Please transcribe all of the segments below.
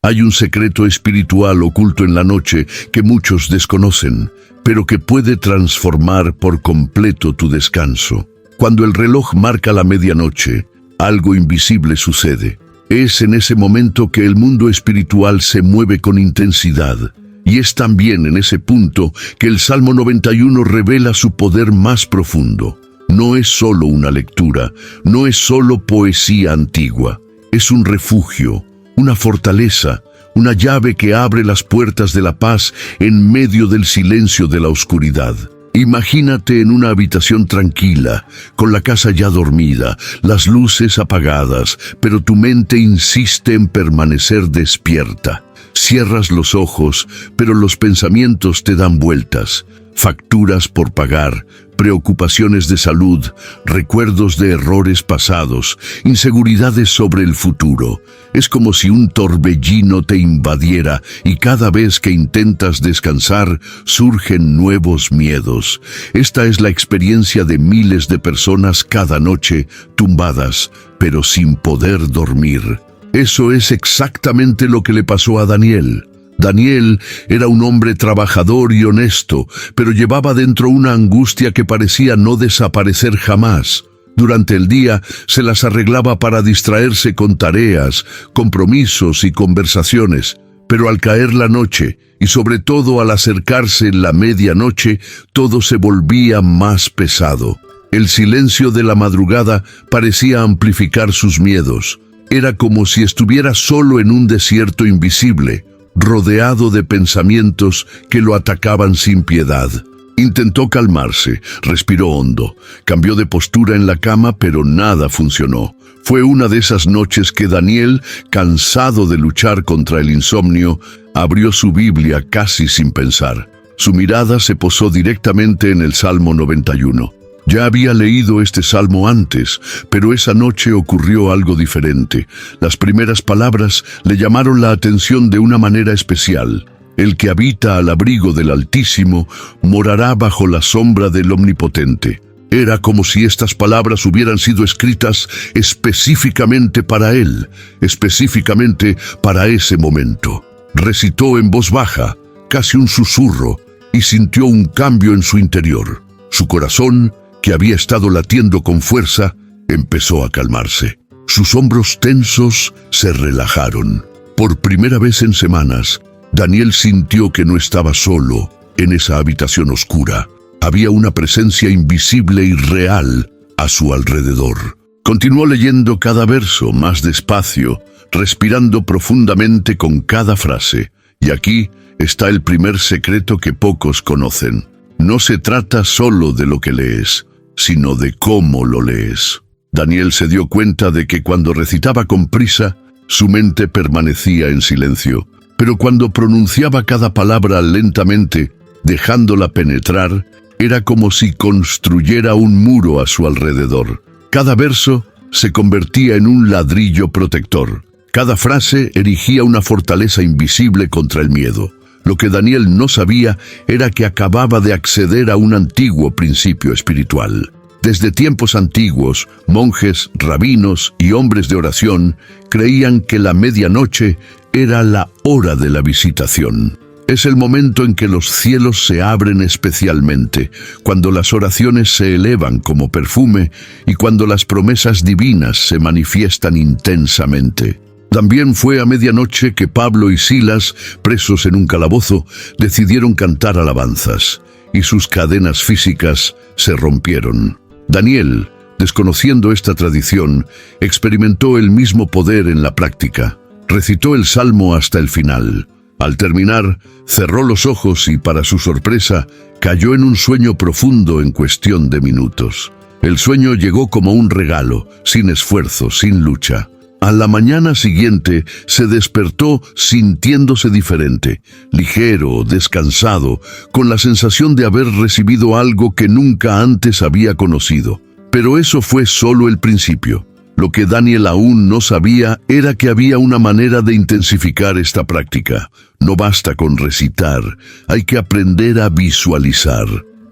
Hay un secreto espiritual oculto en la noche que muchos desconocen, pero que puede transformar por completo tu descanso. Cuando el reloj marca la medianoche, algo invisible sucede. Es en ese momento que el mundo espiritual se mueve con intensidad. Y es también en ese punto que el Salmo 91 revela su poder más profundo. No es solo una lectura, no es solo poesía antigua. Es un refugio, una fortaleza, una llave que abre las puertas de la paz en medio del silencio de la oscuridad. Imagínate en una habitación tranquila, con la casa ya dormida, las luces apagadas, pero tu mente insiste en permanecer despierta. Cierras los ojos, pero los pensamientos te dan vueltas. Facturas por pagar, preocupaciones de salud, recuerdos de errores pasados, inseguridades sobre el futuro. Es como si un torbellino te invadiera y cada vez que intentas descansar surgen nuevos miedos. Esta es la experiencia de miles de personas cada noche, tumbadas, pero sin poder dormir. Eso es exactamente lo que le pasó a Daniel. Daniel era un hombre trabajador y honesto, pero llevaba dentro una angustia que parecía no desaparecer jamás. Durante el día se las arreglaba para distraerse con tareas, compromisos y conversaciones, pero al caer la noche, y sobre todo al acercarse la medianoche, todo se volvía más pesado. El silencio de la madrugada parecía amplificar sus miedos. Era como si estuviera solo en un desierto invisible, rodeado de pensamientos que lo atacaban sin piedad. Intentó calmarse, respiró hondo, cambió de postura en la cama, pero nada funcionó. Fue una de esas noches que Daniel, cansado de luchar contra el insomnio, abrió su Biblia casi sin pensar. Su mirada se posó directamente en el Salmo 91. Ya había leído este salmo antes, pero esa noche ocurrió algo diferente. Las primeras palabras le llamaron la atención de una manera especial. El que habita al abrigo del Altísimo morará bajo la sombra del Omnipotente. Era como si estas palabras hubieran sido escritas específicamente para él, específicamente para ese momento. Recitó en voz baja, casi un susurro, y sintió un cambio en su interior. Su corazón, que había estado latiendo con fuerza, empezó a calmarse. Sus hombros tensos se relajaron. Por primera vez en semanas, Daniel sintió que no estaba solo en esa habitación oscura. Había una presencia invisible y real a su alrededor. Continuó leyendo cada verso más despacio, respirando profundamente con cada frase. Y aquí está el primer secreto que pocos conocen. No se trata solo de lo que lees, sino de cómo lo lees. Daniel se dio cuenta de que cuando recitaba con prisa, su mente permanecía en silencio, pero cuando pronunciaba cada palabra lentamente, dejándola penetrar, era como si construyera un muro a su alrededor. Cada verso se convertía en un ladrillo protector. Cada frase erigía una fortaleza invisible contra el miedo. Lo que Daniel no sabía era que acababa de acceder a un antiguo principio espiritual. Desde tiempos antiguos, monjes, rabinos y hombres de oración creían que la medianoche era la hora de la visitación. Es el momento en que los cielos se abren especialmente, cuando las oraciones se elevan como perfume y cuando las promesas divinas se manifiestan intensamente. También fue a medianoche que Pablo y Silas, presos en un calabozo, decidieron cantar alabanzas, y sus cadenas físicas se rompieron. Daniel, desconociendo esta tradición, experimentó el mismo poder en la práctica. Recitó el salmo hasta el final. Al terminar, cerró los ojos y, para su sorpresa, cayó en un sueño profundo en cuestión de minutos. El sueño llegó como un regalo, sin esfuerzo, sin lucha. A la mañana siguiente se despertó sintiéndose diferente, ligero, descansado, con la sensación de haber recibido algo que nunca antes había conocido. Pero eso fue solo el principio. Lo que Daniel aún no sabía era que había una manera de intensificar esta práctica. No basta con recitar, hay que aprender a visualizar.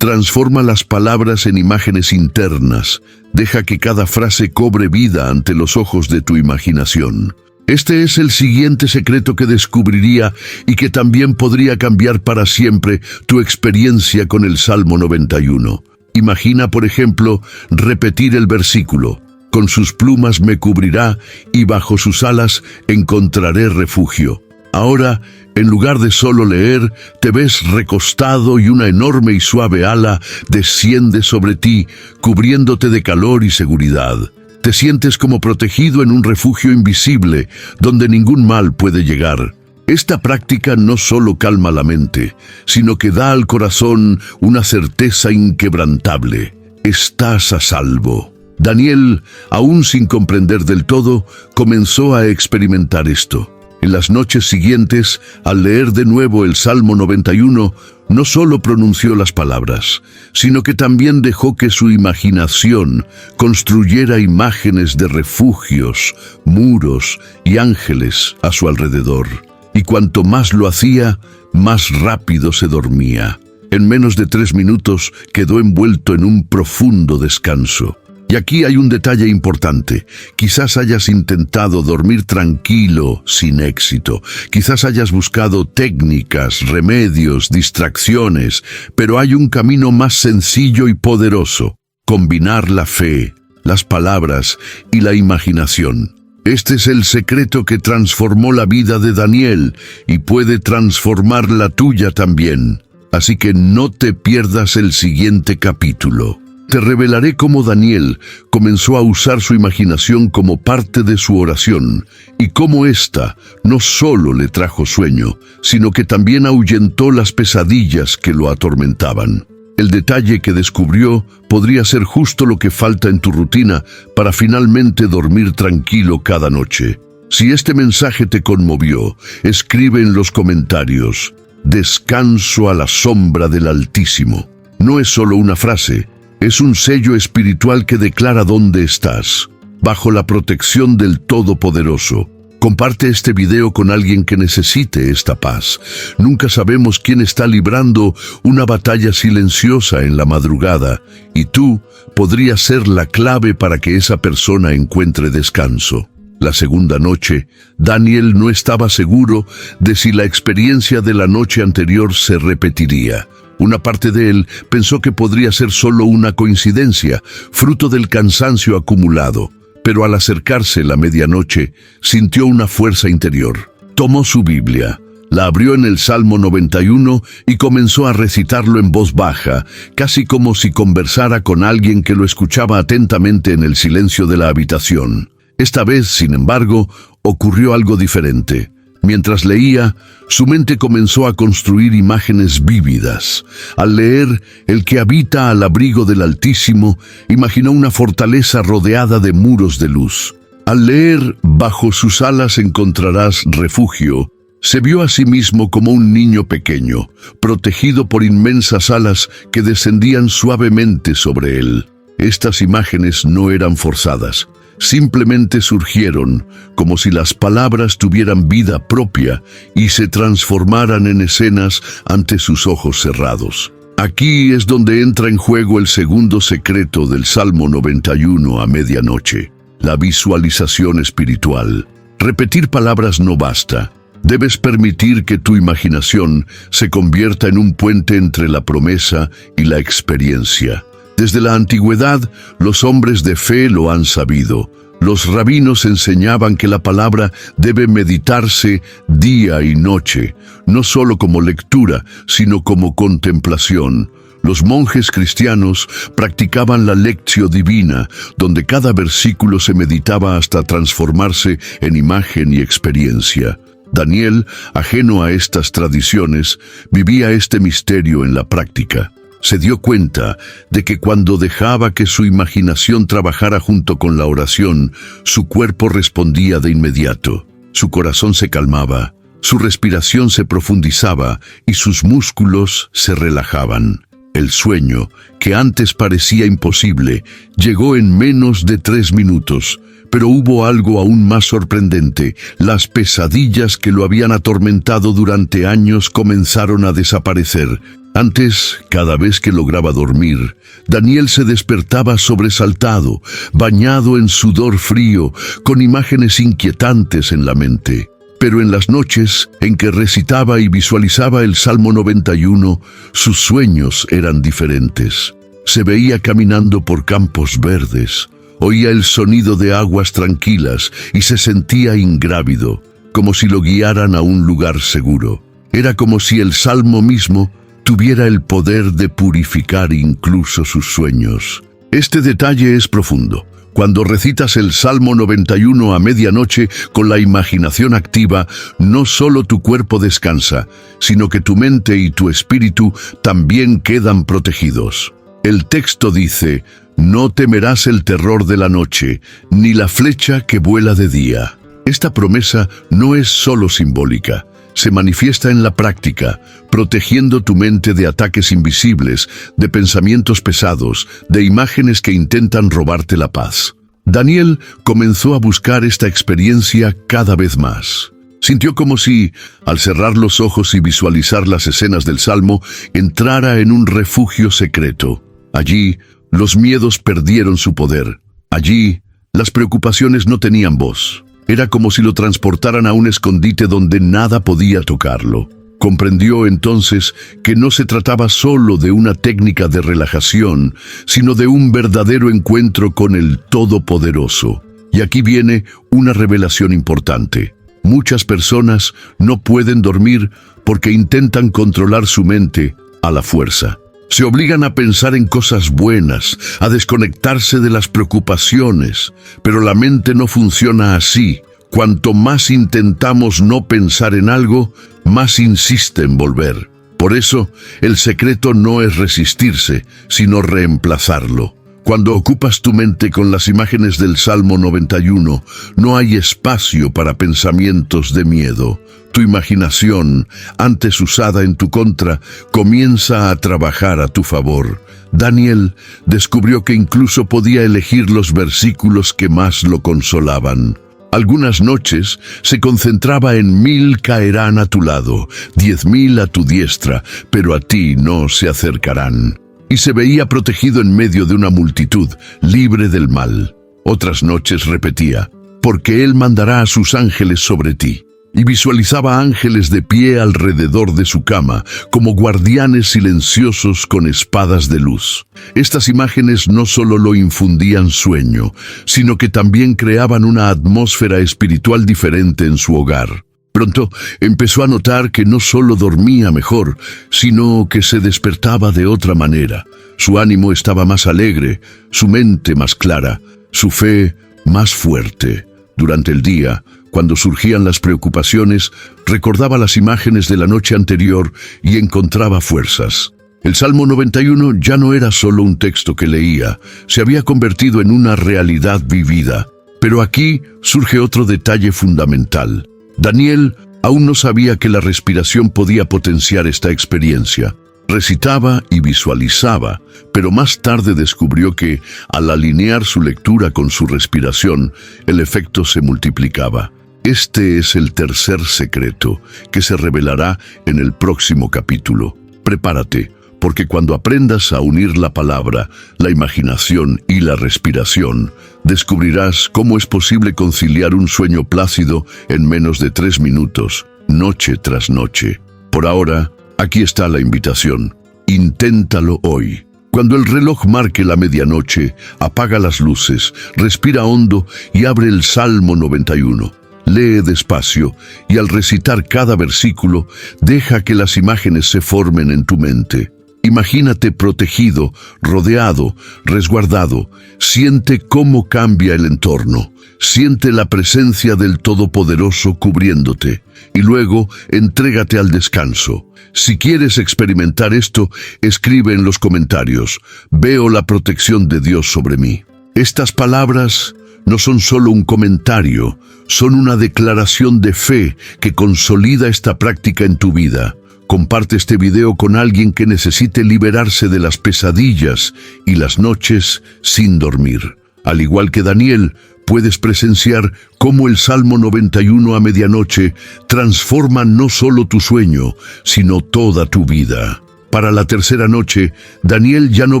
Transforma las palabras en imágenes internas. Deja que cada frase cobre vida ante los ojos de tu imaginación. Este es el siguiente secreto que descubriría y que también podría cambiar para siempre tu experiencia con el Salmo 91. Imagina, por ejemplo, repetir el versículo: con sus plumas me cubrirá y bajo sus alas encontraré refugio. Ahora, en lugar de solo leer, te ves recostado y una enorme y suave ala desciende sobre ti, cubriéndote de calor y seguridad. Te sientes como protegido en un refugio invisible, donde ningún mal puede llegar. Esta práctica no solo calma la mente, sino que da al corazón una certeza inquebrantable. Estás a salvo. Daniel, aún sin comprender del todo, comenzó a experimentar esto. En las noches siguientes, al leer de nuevo el Salmo 91, no solo pronunció las palabras, sino que también dejó que su imaginación construyera imágenes de refugios, muros y ángeles a su alrededor. Y cuanto más lo hacía, más rápido se dormía. En menos de 3 minutos quedó envuelto en un profundo descanso. Y aquí hay un detalle importante. Quizás hayas intentado dormir tranquilo sin éxito. Quizás hayas buscado técnicas, remedios, distracciones, pero hay un camino más sencillo y poderoso: combinar la fe, las palabras y la imaginación. Este es el secreto que transformó la vida de Daniel y puede transformar la tuya también. Así que no te pierdas el siguiente capítulo. Te revelaré cómo Daniel comenzó a usar su imaginación como parte de su oración y cómo ésta no solo le trajo sueño, sino que también ahuyentó las pesadillas que lo atormentaban. El detalle que descubrió podría ser justo lo que falta en tu rutina para finalmente dormir tranquilo cada noche. Si este mensaje te conmovió, escribe en los comentarios: descanso a la sombra del Altísimo. No es solo una frase, es un sello espiritual que declara dónde estás, bajo la protección del Todopoderoso. Comparte este video con alguien que necesite esta paz. Nunca sabemos quién está librando una batalla silenciosa en la madrugada, y tú podrías ser la clave para que esa persona encuentre descanso. La segunda noche, Daniel no estaba seguro de si la experiencia de la noche anterior se repetiría. Una parte de él pensó que podría ser solo una coincidencia, fruto del cansancio acumulado. Pero al acercarse la medianoche, sintió una fuerza interior. Tomó su Biblia, la abrió en el Salmo 91 y comenzó a recitarlo en voz baja, casi como si conversara con alguien que lo escuchaba atentamente en el silencio de la habitación. Esta vez, sin embargo, ocurrió algo diferente. Mientras leía, su mente comenzó a construir imágenes vívidas. Al leer "El que habita al abrigo del Altísimo", imaginó una fortaleza rodeada de muros de luz. Al leer "Bajo sus alas encontrarás refugio", se vio a sí mismo como un niño pequeño, protegido por inmensas alas que descendían suavemente sobre él. Estas imágenes no eran forzadas. Simplemente surgieron, como si las palabras tuvieran vida propia y se transformaran en escenas ante sus ojos cerrados. Aquí es donde entra en juego el segundo secreto del Salmo 91 a medianoche: la visualización espiritual. Repetir palabras no basta. Debes permitir que tu imaginación se convierta en un puente entre la promesa y la experiencia. Desde la antigüedad, los hombres de fe lo han sabido. Los rabinos enseñaban que la palabra debe meditarse día y noche, no solo como lectura, sino como contemplación. Los monjes cristianos practicaban la lectio divina, donde cada versículo se meditaba hasta transformarse en imagen y experiencia. Daniel, ajeno a estas tradiciones, vivía este misterio en la práctica. Se dio cuenta de que cuando dejaba que su imaginación trabajara junto con la oración, su cuerpo respondía de inmediato. Su corazón se calmaba, su respiración se profundizaba y sus músculos se relajaban. El sueño, que antes parecía imposible, llegó en menos de 3 minutos. Pero hubo algo aún más sorprendente. Las pesadillas que lo habían atormentado durante años comenzaron a desaparecer. Antes, cada vez que lograba dormir, Daniel se despertaba sobresaltado, bañado en sudor frío, con imágenes inquietantes en la mente. Pero en las noches en que recitaba y visualizaba el Salmo 91, sus sueños eran diferentes. Se veía caminando por campos verdes, oía el sonido de aguas tranquilas y se sentía ingrávido, como si lo guiaran a un lugar seguro. Era como si el Salmo mismo tuviera el poder de purificar incluso sus sueños. Este detalle es profundo. Cuando recitas el Salmo 91 a medianoche con la imaginación activa, no solo tu cuerpo descansa, sino que tu mente y tu espíritu también quedan protegidos. El texto dice: «No temerás el terror de la noche, ni la flecha que vuela de día». Esta promesa no es solo simbólica. Se manifiesta en la práctica, protegiendo tu mente de ataques invisibles, de pensamientos pesados, de imágenes que intentan robarte la paz. Daniel comenzó a buscar esta experiencia cada vez más. Sintió como si, al cerrar los ojos y visualizar las escenas del Salmo, entrara en un refugio secreto. Allí, los miedos perdieron su poder. Allí, las preocupaciones no tenían voz. Era como si lo transportaran a un escondite donde nada podía tocarlo. Comprendió entonces que no se trataba solo de una técnica de relajación, sino de un verdadero encuentro con el Todopoderoso. Y aquí viene una revelación importante. Muchas personas no pueden dormir porque intentan controlar su mente a la fuerza. Se obligan a pensar en cosas buenas, a desconectarse de las preocupaciones, pero la mente no funciona así. Cuanto más intentamos no pensar en algo, más insiste en volver. Por eso, el secreto no es resistirse, sino reemplazarlo. Cuando ocupas tu mente con las imágenes del Salmo 91, no hay espacio para pensamientos de miedo. Tu imaginación, antes usada en tu contra, comienza a trabajar a tu favor. Daniel descubrió que incluso podía elegir los versículos que más lo consolaban. Algunas noches se concentraba en 1000 caerán a tu lado, 10.000 a tu diestra, pero a ti no se acercarán. Y se veía protegido en medio de una multitud, libre del mal. Otras noches repetía: «Porque Él mandará a sus ángeles sobre ti». Y visualizaba ángeles de pie alrededor de su cama, como guardianes silenciosos con espadas de luz. Estas imágenes no solo lo infundían sueño, sino que también creaban una atmósfera espiritual diferente en su hogar. Pronto empezó a notar que no solo dormía mejor, sino que se despertaba de otra manera. Su ánimo estaba más alegre, su mente más clara, su fe más fuerte. Durante el día, cuando surgían las preocupaciones, recordaba las imágenes de la noche anterior y encontraba fuerzas. El Salmo 91 ya no era solo un texto que leía, se había convertido en una realidad vivida. Pero aquí surge otro detalle fundamental. Daniel aún no sabía que la respiración podía potenciar esta experiencia. Recitaba y visualizaba, pero más tarde descubrió que, al alinear su lectura con su respiración, el efecto se multiplicaba. Este es el tercer secreto, que se revelará en el próximo capítulo. Prepárate, porque cuando aprendas a unir la palabra, la imaginación y la respiración, descubrirás cómo es posible conciliar un sueño plácido en menos de 3 minutos, noche tras noche. Por ahora, aquí está la invitación. Inténtalo hoy. Cuando el reloj marque la medianoche, apaga las luces, respira hondo y abre el Salmo 91. Lee despacio y al recitar cada versículo, deja que las imágenes se formen en tu mente. Imagínate protegido, rodeado, resguardado. Siente cómo cambia el entorno. Siente la presencia del Todopoderoso cubriéndote. Y luego, entrégate al descanso. Si quieres experimentar esto, escribe en los comentarios: «Veo la protección de Dios sobre mí». Estas palabras no son solo un comentario, son una declaración de fe que consolida esta práctica en tu vida. Comparte este video con alguien que necesite liberarse de las pesadillas y las noches sin dormir. Al igual que Daniel, puedes presenciar cómo el Salmo 91 a medianoche transforma no solo tu sueño, sino toda tu vida. Para la tercera noche, Daniel ya no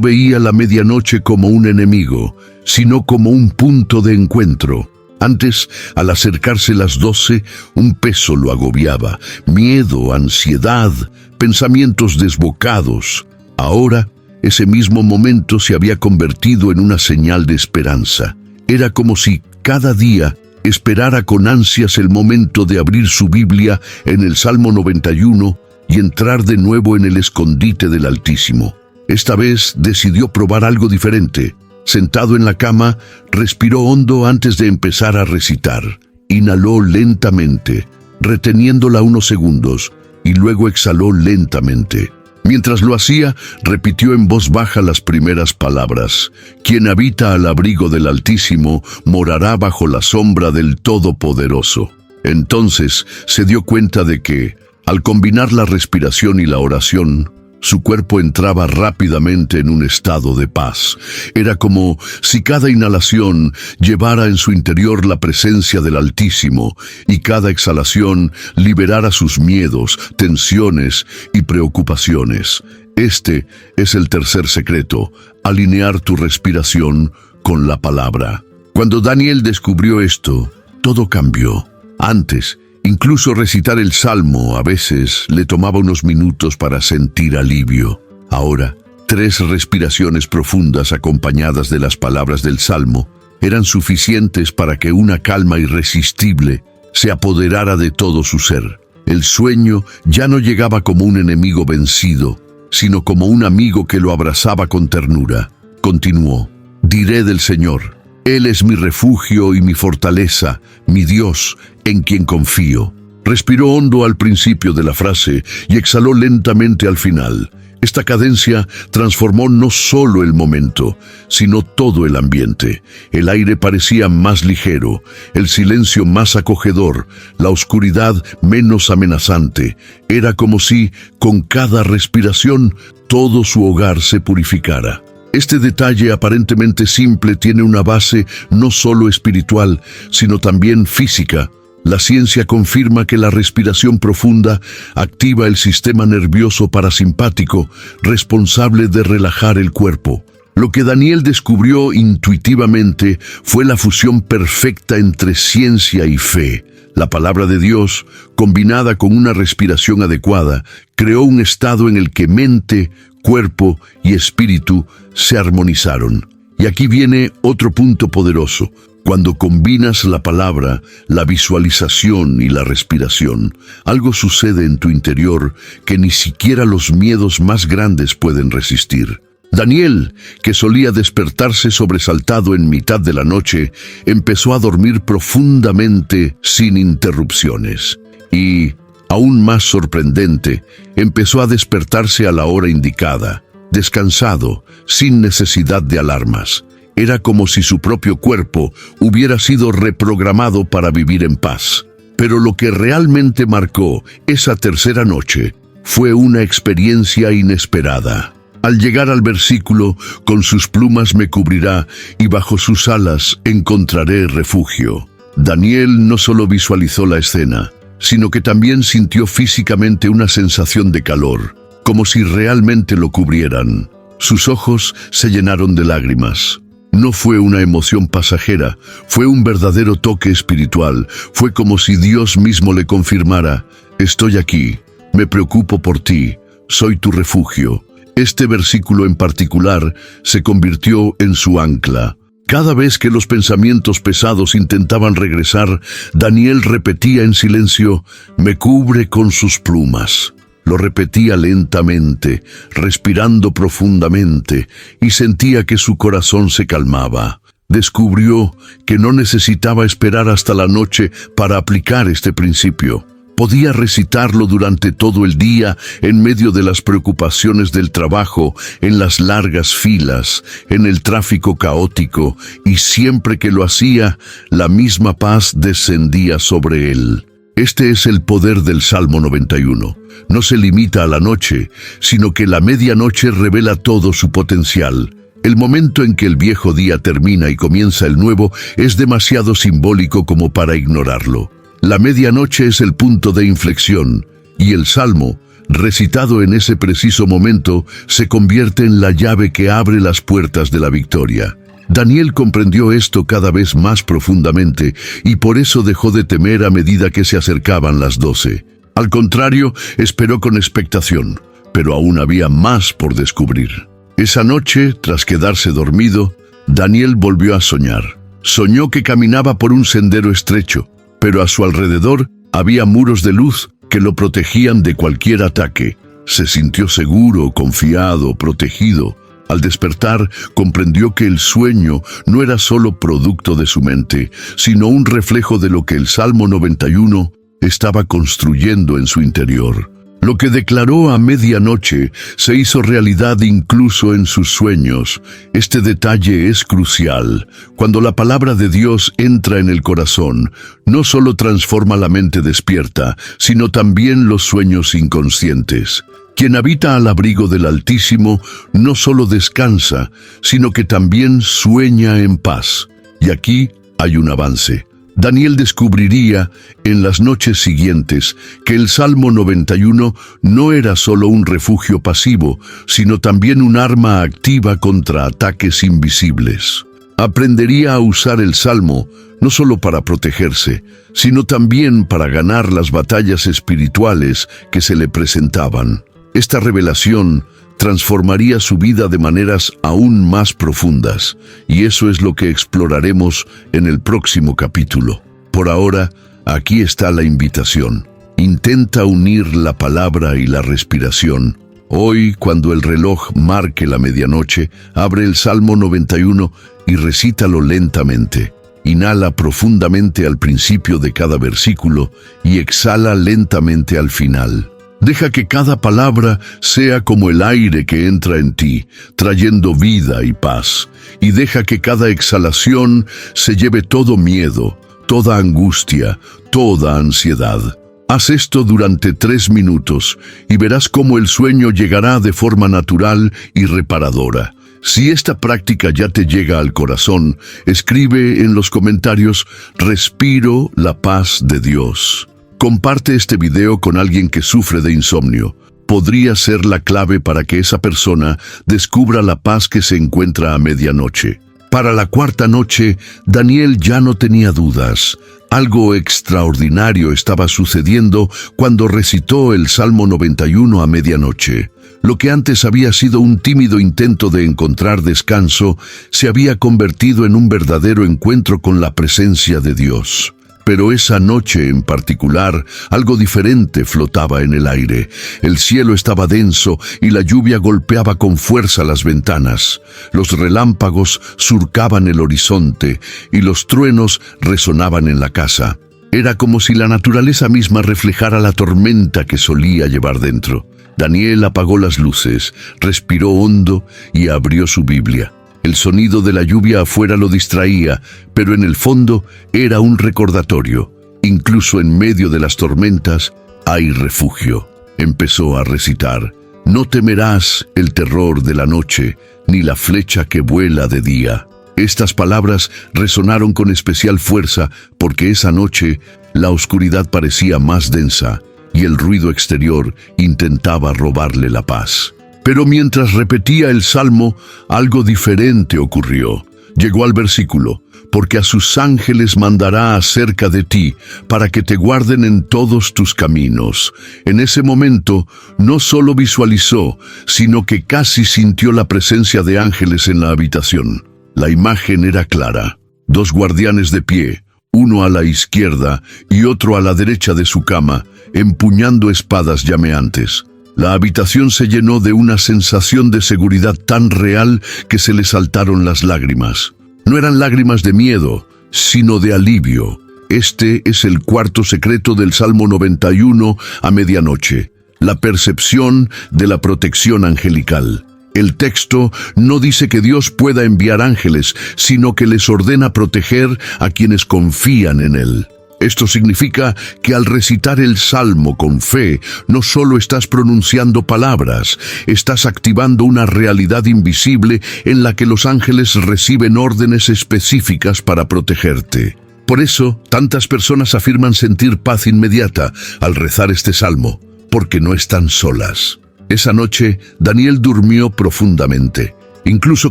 veía la medianoche como un enemigo, sino como un punto de encuentro. Antes, al acercarse las 12, un peso lo agobiaba, miedo, ansiedad, pensamientos desbocados. Ahora, ese mismo momento se había convertido en una señal de esperanza. Era como si cada día esperara con ansias el momento de abrir su Biblia en el Salmo 91 y entrar de nuevo en el escondite del Altísimo. Esta vez decidió probar algo diferente. Sentado en la cama, respiró hondo antes de empezar a recitar. Inhaló lentamente, reteniéndola unos segundos, y luego exhaló lentamente. Mientras lo hacía, repitió en voz baja las primeras palabras: «Quien habita al abrigo del Altísimo morará bajo la sombra del Todopoderoso». Entonces se dio cuenta de que, al combinar la respiración y la oración, su cuerpo entraba rápidamente en un estado de paz. Era como si cada inhalación llevara en su interior la presencia del Altísimo y cada exhalación liberara sus miedos, tensiones y preocupaciones. Este es el tercer secreto: alinear tu respiración con la palabra. Cuando Daniel descubrió esto, todo cambió. Antes, incluso recitar el Salmo a veces le tomaba unos minutos para sentir alivio. Ahora, 3 respiraciones profundas acompañadas de las palabras del Salmo eran suficientes para que una calma irresistible se apoderara de todo su ser. El sueño ya no llegaba como un enemigo vencido, sino como un amigo que lo abrazaba con ternura. Continuó: «Diré del Señor, Él es mi refugio y mi fortaleza, mi Dios, en quien confío». Respiró hondo al principio de la frase y exhaló lentamente al final. Esta cadencia transformó no solo el momento, sino todo el ambiente. El aire parecía más ligero, el silencio más acogedor, la oscuridad menos amenazante. Era como si, con cada respiración, todo su hogar se purificara. Este detalle aparentemente simple tiene una base no solo espiritual, sino también física. La ciencia confirma que la respiración profunda activa el sistema nervioso parasimpático, responsable de relajar el cuerpo. Lo que Daniel descubrió intuitivamente fue la fusión perfecta entre ciencia y fe. La palabra de Dios, combinada con una respiración adecuada, creó un estado en el que mente, cuerpo y espíritu se armonizaron. Y aquí viene otro punto poderoso. Cuando combinas la palabra, la visualización y la respiración, algo sucede en tu interior que ni siquiera los miedos más grandes pueden resistir. Daniel, que solía despertarse sobresaltado en mitad de la noche, empezó a dormir profundamente sin interrupciones. Y, aún más sorprendente, empezó a despertarse a la hora indicada, descansado, sin necesidad de alarmas. Era como si su propio cuerpo hubiera sido reprogramado para vivir en paz. Pero lo que realmente marcó esa tercera noche fue una experiencia inesperada. Al llegar al versículo, «Con sus plumas me cubrirá y bajo sus alas encontraré refugio», Daniel no solo visualizó la escena, sino que también sintió físicamente una sensación de calor, como si realmente lo cubrieran. Sus ojos se llenaron de lágrimas. No fue una emoción pasajera, fue un verdadero toque espiritual. Fue como si Dios mismo le confirmara: «Estoy aquí, me preocupo por ti, soy tu refugio». Este versículo en particular se convirtió en su ancla. Cada vez que los pensamientos pesados intentaban regresar, Daniel repetía en silencio: «Me cubre con sus plumas». Lo repetía lentamente, respirando profundamente, y sentía que su corazón se calmaba. Descubrió que no necesitaba esperar hasta la noche para aplicar este principio. Podía recitarlo durante todo el día, en medio de las preocupaciones del trabajo, en las largas filas, en el tráfico caótico, y siempre que lo hacía, la misma paz descendía sobre él. Este es el poder del Salmo 91. No se limita a la noche, sino que la medianoche revela todo su potencial. El momento en que el viejo día termina y comienza el nuevo es demasiado simbólico como para ignorarlo. La medianoche es el punto de inflexión, y el Salmo recitado en ese preciso momento, se convierte en la llave que abre las puertas de la victoria. Daniel comprendió esto cada vez más profundamente y por eso dejó de temer a medida que se acercaban las 12. Al contrario, esperó con expectación, pero aún había más por descubrir. Esa noche, tras quedarse dormido, Daniel volvió a soñar. Soñó que caminaba por un sendero estrecho, pero a su alrededor había muros de luz que lo protegían de cualquier ataque. Se sintió seguro, confiado, protegido. Al despertar, comprendió que el sueño no era solo producto de su mente, sino un reflejo de lo que el Salmo 91 estaba construyendo en su interior. Lo que declaró a medianoche se hizo realidad incluso en sus sueños. Este detalle es crucial. Cuando la palabra de Dios entra en el corazón, no solo transforma la mente despierta, sino también los sueños inconscientes. Quien habita al abrigo del Altísimo no solo descansa, sino que también sueña en paz. Y aquí hay un avance. Daniel descubriría en las noches siguientes que el Salmo 91 no era solo un refugio pasivo, sino también un arma activa contra ataques invisibles. Aprendería a usar el Salmo no solo para protegerse, sino también para ganar las batallas espirituales que se le presentaban. Esta revelación transformaría su vida de maneras aún más profundas, y eso es lo que exploraremos en el próximo capítulo. Por ahora, aquí está la invitación. Intenta unir la palabra y la respiración. Hoy, cuando el reloj marque la medianoche, abre el Salmo 91 y recítalo lentamente. Inhala profundamente al principio de cada versículo y exhala lentamente al final. Deja que cada palabra sea como el aire que entra en ti, trayendo vida y paz. Y deja que cada exhalación se lleve todo miedo, toda angustia, toda ansiedad. Haz esto durante 3 minutos y verás cómo el sueño llegará de forma natural y reparadora. Si esta práctica ya te llega al corazón, escribe en los comentarios: "Respiro la paz de Dios". Comparte este video con alguien que sufre de insomnio. Podría ser la clave para que esa persona descubra la paz que se encuentra a medianoche. Para la 4ª noche, Daniel ya no tenía dudas. Algo extraordinario estaba sucediendo cuando recitó el Salmo 91 a medianoche. Lo que antes había sido un tímido intento de encontrar descanso, se había convertido en un verdadero encuentro con la presencia de Dios. Pero esa noche en particular, algo diferente flotaba en el aire. El cielo estaba denso y la lluvia golpeaba con fuerza las ventanas. Los relámpagos surcaban el horizonte y los truenos resonaban en la casa. Era como si la naturaleza misma reflejara la tormenta que solía llevar dentro. Daniel apagó las luces, respiró hondo y abrió su Biblia. El sonido de la lluvia afuera lo distraía, pero en el fondo era un recordatorio. Incluso en medio de las tormentas hay refugio. Empezó a recitar: "No temerás el terror de la noche, ni la flecha que vuela de día". Estas palabras resonaron con especial fuerza porque esa noche la oscuridad parecía más densa y el ruido exterior intentaba robarle la paz. Pero mientras repetía el salmo, algo diferente ocurrió. Llegó al versículo: "Porque a sus ángeles mandará acerca de ti, para que te guarden en todos tus caminos". En ese momento, no solo visualizó, sino que casi sintió la presencia de ángeles en la habitación. La imagen era clara: 2 guardianes de pie, uno a la izquierda y otro a la derecha de su cama, empuñando espadas llameantes. La habitación se llenó de una sensación de seguridad tan real que se le saltaron las lágrimas. No eran lágrimas de miedo, sino de alivio. Este es el 4.º secreto del Salmo 91 a medianoche: la percepción de la protección angelical. El texto no dice que Dios pueda enviar ángeles, sino que les ordena proteger a quienes confían en Él. Esto significa que al recitar el Salmo con fe, no solo estás pronunciando palabras, estás activando una realidad invisible en la que los ángeles reciben órdenes específicas para protegerte. Por eso, tantas personas afirman sentir paz inmediata al rezar este Salmo. porque no están solas. Esa noche, Daniel durmió profundamente, incluso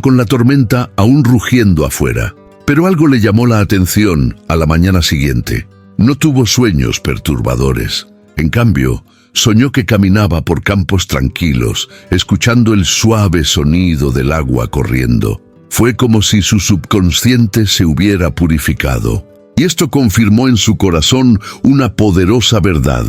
con la tormenta aún rugiendo afuera. Pero algo le llamó la atención a la mañana siguiente. No tuvo sueños perturbadores. En cambio, soñó que caminaba por campos tranquilos, escuchando el suave sonido del agua corriendo. Fue como si su subconsciente se hubiera purificado. Y esto confirmó en su corazón una poderosa verdad.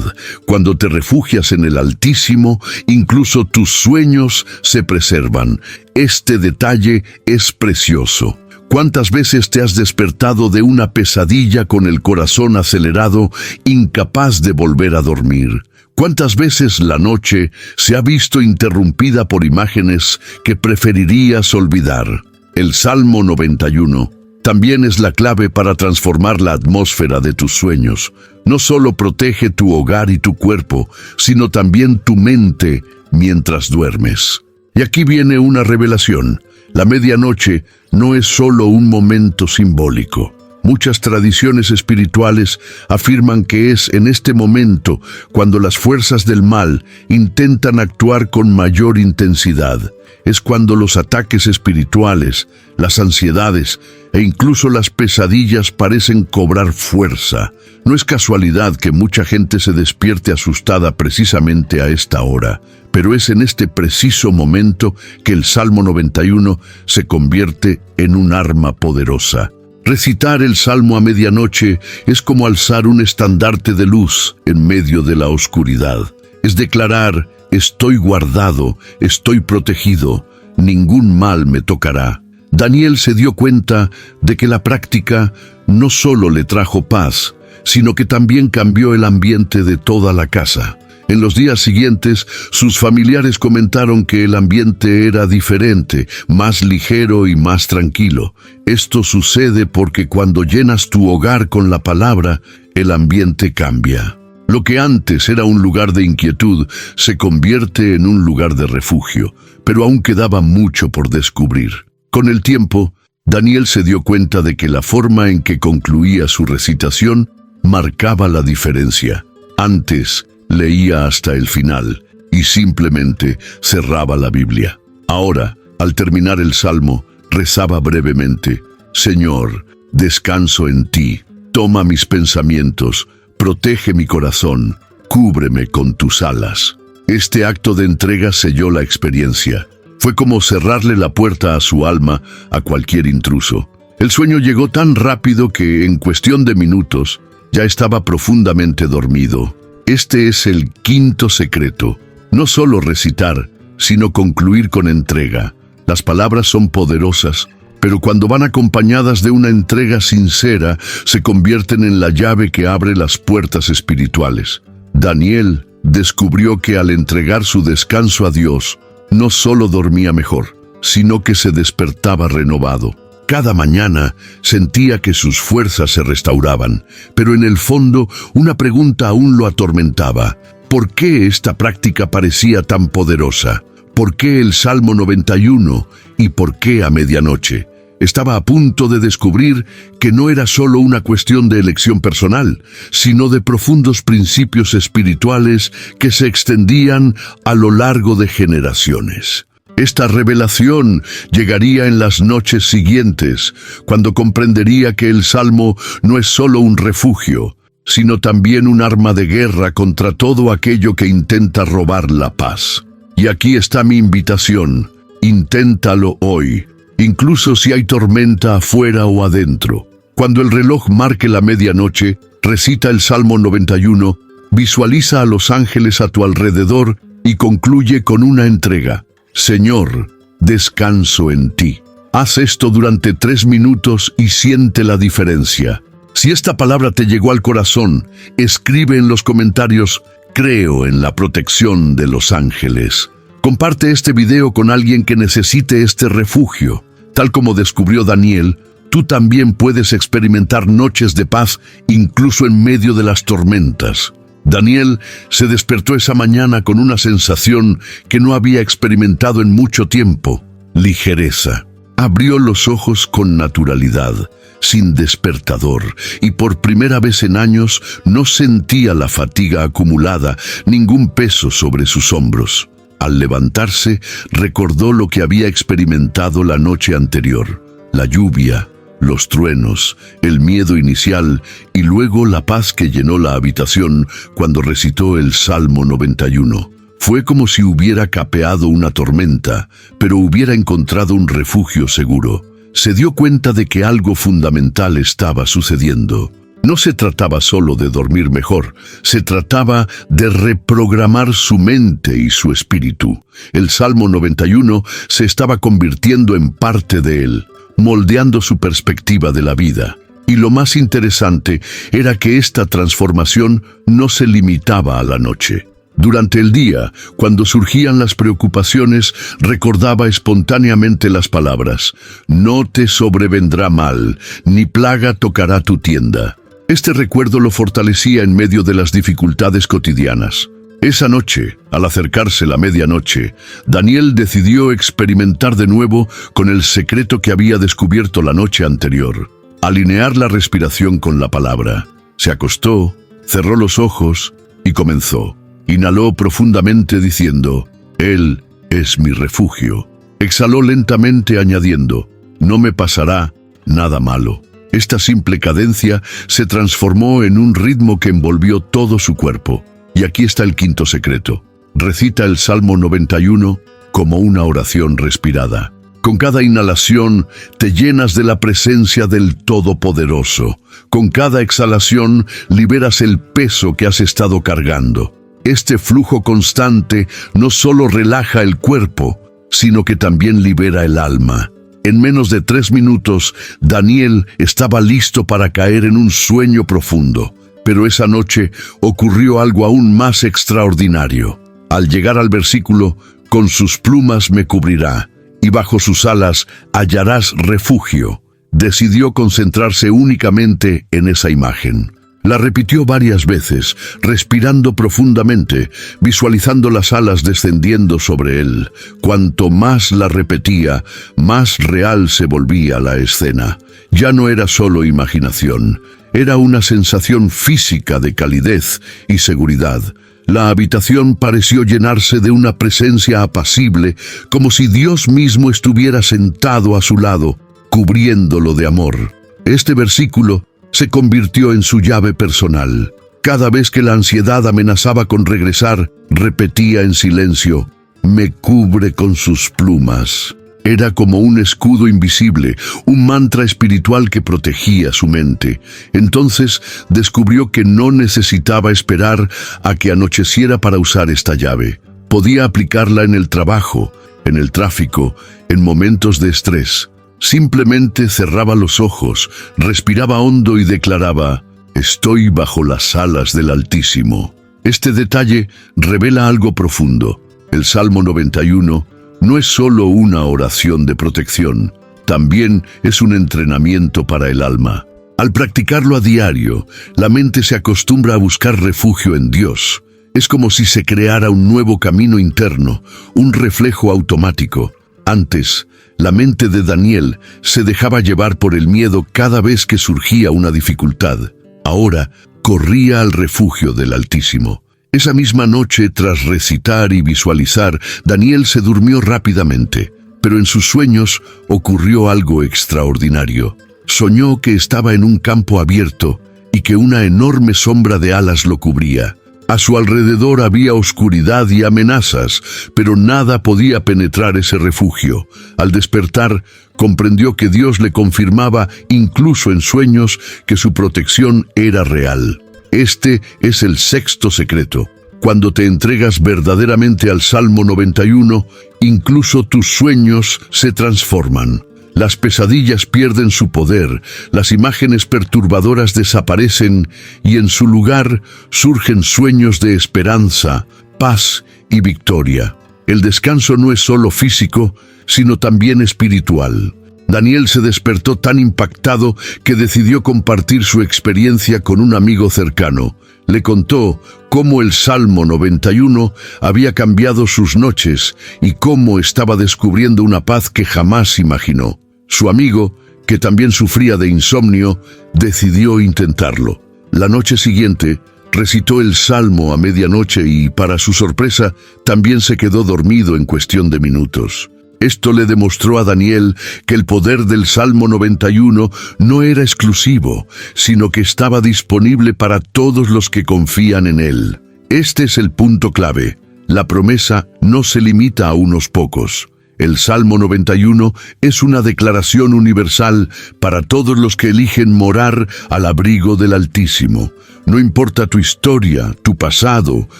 Cuando te refugias en el Altísimo, incluso tus sueños se preservan. Este detalle es precioso. ¿Cuántas veces te has despertado de una pesadilla con el corazón acelerado, incapaz de volver a dormir? ¿Cuántas veces la noche se ha visto interrumpida por imágenes que preferirías olvidar? El Salmo 91 también es la clave para transformar la atmósfera de tus sueños. No solo protege tu hogar y tu cuerpo, sino también tu mente mientras duermes. Y aquí viene una revelación. La medianoche no es solo un momento simbólico. Muchas tradiciones espirituales afirman que es en este momento cuando las fuerzas del mal intentan actuar con mayor intensidad. Es cuando los ataques espirituales, las ansiedades e incluso las pesadillas parecen cobrar fuerza. No es casualidad que mucha gente se despierte asustada precisamente a esta hora, pero es en este preciso momento que el Salmo 91 se convierte en un arma poderosa. Recitar el Salmo a medianoche es como alzar un estandarte de luz en medio de la oscuridad. Es declarar: estoy guardado, estoy protegido, ningún mal me tocará. Daniel se dio cuenta de que la práctica no solo le trajo paz, sino que también cambió el ambiente de toda la casa. En los días siguientes, sus familiares comentaron que el ambiente era diferente, más ligero y más tranquilo. Esto sucede porque cuando llenas tu hogar con la palabra, el ambiente cambia. Lo que antes era un lugar de inquietud se convierte en un lugar de refugio, pero aún quedaba mucho por descubrir. Con el tiempo, Daniel se dio cuenta de que la forma en que concluía su recitación marcaba la diferencia. Antes, leía hasta el final y simplemente cerraba la Biblia. Ahora, al terminar el Salmo, rezaba brevemente: Señor, descanso en ti, toma mis pensamientos, protege mi corazón, cúbreme con tus alas. Este acto de entrega selló la experiencia. Fue como cerrarle la puerta a su alma a cualquier intruso. El sueño llegó tan rápido que, en cuestión de minutos, ya estaba profundamente dormido. Este es el quinto secreto. No solo recitar, sino concluir con entrega. Las palabras son poderosas, pero cuando van acompañadas de una entrega sincera, se convierten en la llave que abre las puertas espirituales. Daniel descubrió que al entregar su descanso a Dios, no solo dormía mejor, sino que se despertaba renovado. Cada mañana sentía que sus fuerzas se restauraban, pero en el fondo una pregunta aún lo atormentaba. ¿Por qué esta práctica parecía tan poderosa? ¿Por qué el Salmo 91? ¿Y por qué a medianoche? Estaba a punto de descubrir que no era solo una cuestión de elección personal, sino de profundos principios espirituales que se extendían a lo largo de generaciones. Esta revelación llegaría en las noches siguientes, cuando comprendería que el Salmo no es solo un refugio, sino también un arma de guerra contra todo aquello que intenta robar la paz. Y aquí está mi invitación: inténtalo hoy, incluso si hay tormenta afuera o adentro. Cuando el reloj marque la medianoche, recita el Salmo 91, visualiza a los ángeles a tu alrededor y concluye con una entrega: Señor, descanso en ti. Haz esto durante 3 minutos y siente la diferencia. Si esta palabra te llegó al corazón, escribe en los comentarios: creo en la protección de los ángeles. Comparte este video con alguien que necesite este refugio. Tal como descubrió Daniel, tú también puedes experimentar noches de paz incluso en medio de las tormentas. Daniel se despertó esa mañana con una sensación que no había experimentado en mucho tiempo: ligereza. Abrió los ojos con naturalidad, sin despertador, y por primera vez en años no sentía la fatiga acumulada, ningún peso sobre sus hombros. Al levantarse, recordó lo que había experimentado la noche anterior: la lluvia, los truenos, el miedo inicial y luego la paz que llenó la habitación cuando recitó el Salmo 91. Fue como si hubiera capeado una tormenta, pero hubiera encontrado un refugio seguro. Se dio cuenta de que algo fundamental estaba sucediendo. No se trataba solo de dormir mejor, se trataba de reprogramar su mente y su espíritu. El Salmo 91 se estaba convirtiendo en parte de él, moldeando su perspectiva de la vida. Y lo más interesante era que esta transformación no se limitaba a la noche. Durante el día, cuando surgían las preocupaciones, recordaba espontáneamente las palabras: «No te sobrevendrá mal, ni plaga tocará tu tienda». Este recuerdo lo fortalecía en medio de las dificultades cotidianas. Esa noche, al acercarse la medianoche, Daniel decidió experimentar de nuevo con el secreto que había descubierto la noche anterior: alinear la respiración con la palabra. Se acostó, cerró los ojos y comenzó. Inhaló profundamente diciendo: «Él es mi refugio». Exhaló lentamente añadiendo: «No me pasará nada malo». Esta simple cadencia se transformó en un ritmo que envolvió todo su cuerpo. Y aquí está el quinto secreto. Recita el Salmo 91 como una oración respirada. Con cada inhalación te llenas de la presencia del Todopoderoso. Con cada exhalación liberas el peso que has estado cargando. Este flujo constante no solo relaja el cuerpo, sino que también libera el alma. En menos de 3 minutos, Daniel estaba listo para caer en un sueño profundo. Pero esa noche ocurrió algo aún más extraordinario. Al llegar al versículo: «Con sus plumas me cubrirá, y bajo sus alas hallarás refugio», decidió concentrarse únicamente en esa imagen. La repitió varias veces, respirando profundamente, visualizando las alas descendiendo sobre él. Cuanto más la repetía, más real se volvía la escena. Ya no era solo imaginación, era una sensación física de calidez y seguridad. La habitación pareció llenarse de una presencia apacible, como si Dios mismo estuviera sentado a su lado, cubriéndolo de amor. Este versículo se convirtió en su llave personal. Cada vez que la ansiedad amenazaba con regresar, repetía en silencio: «Me cubre con sus plumas». Era como un escudo invisible, un mantra espiritual que protegía su mente. Entonces descubrió que no necesitaba esperar a que anocheciera para usar esta llave. Podía aplicarla en el trabajo, en el tráfico, en momentos de estrés. Simplemente cerraba los ojos, respiraba hondo y declaraba: «Estoy bajo las alas del Altísimo». Este detalle revela algo profundo. El Salmo 91 no es solo una oración de protección, también es un entrenamiento para el alma. Al practicarlo a diario, la mente se acostumbra a buscar refugio en Dios. Es como si se creara un nuevo camino interno, un reflejo automático. Antes, la mente de Daniel se dejaba llevar por el miedo cada vez que surgía una dificultad. Ahora, corría al refugio del Altísimo. Esa misma noche, tras recitar y visualizar, Daniel se durmió rápidamente, pero en sus sueños ocurrió algo extraordinario. Soñó que estaba en un campo abierto y que una enorme sombra de alas lo cubría. A su alrededor había oscuridad y amenazas, pero nada podía penetrar ese refugio. Al despertar, comprendió que Dios le confirmaba, incluso en sueños, que su protección era real. Este es el sexto secreto. Cuando te entregas verdaderamente al Salmo 91, incluso tus sueños se transforman. Las pesadillas pierden su poder, las imágenes perturbadoras desaparecen y en su lugar surgen sueños de esperanza, paz y victoria. El descanso no es solo físico, sino también espiritual. Daniel se despertó tan impactado que decidió compartir su experiencia con un amigo cercano. Le contó cómo el Salmo 91 había cambiado sus noches y cómo estaba descubriendo una paz que jamás imaginó. Su amigo, que también sufría de insomnio, decidió intentarlo. La noche siguiente, recitó el Salmo a medianoche y, para su sorpresa, también se quedó dormido en cuestión de minutos. Esto le demostró a Daniel que el poder del Salmo 91 no era exclusivo, sino que estaba disponible para todos los que confían en él. Este es el punto clave. La promesa no se limita a unos pocos. El Salmo 91 es una declaración universal para todos los que eligen morar al abrigo del Altísimo. No importa tu historia, tu pasado,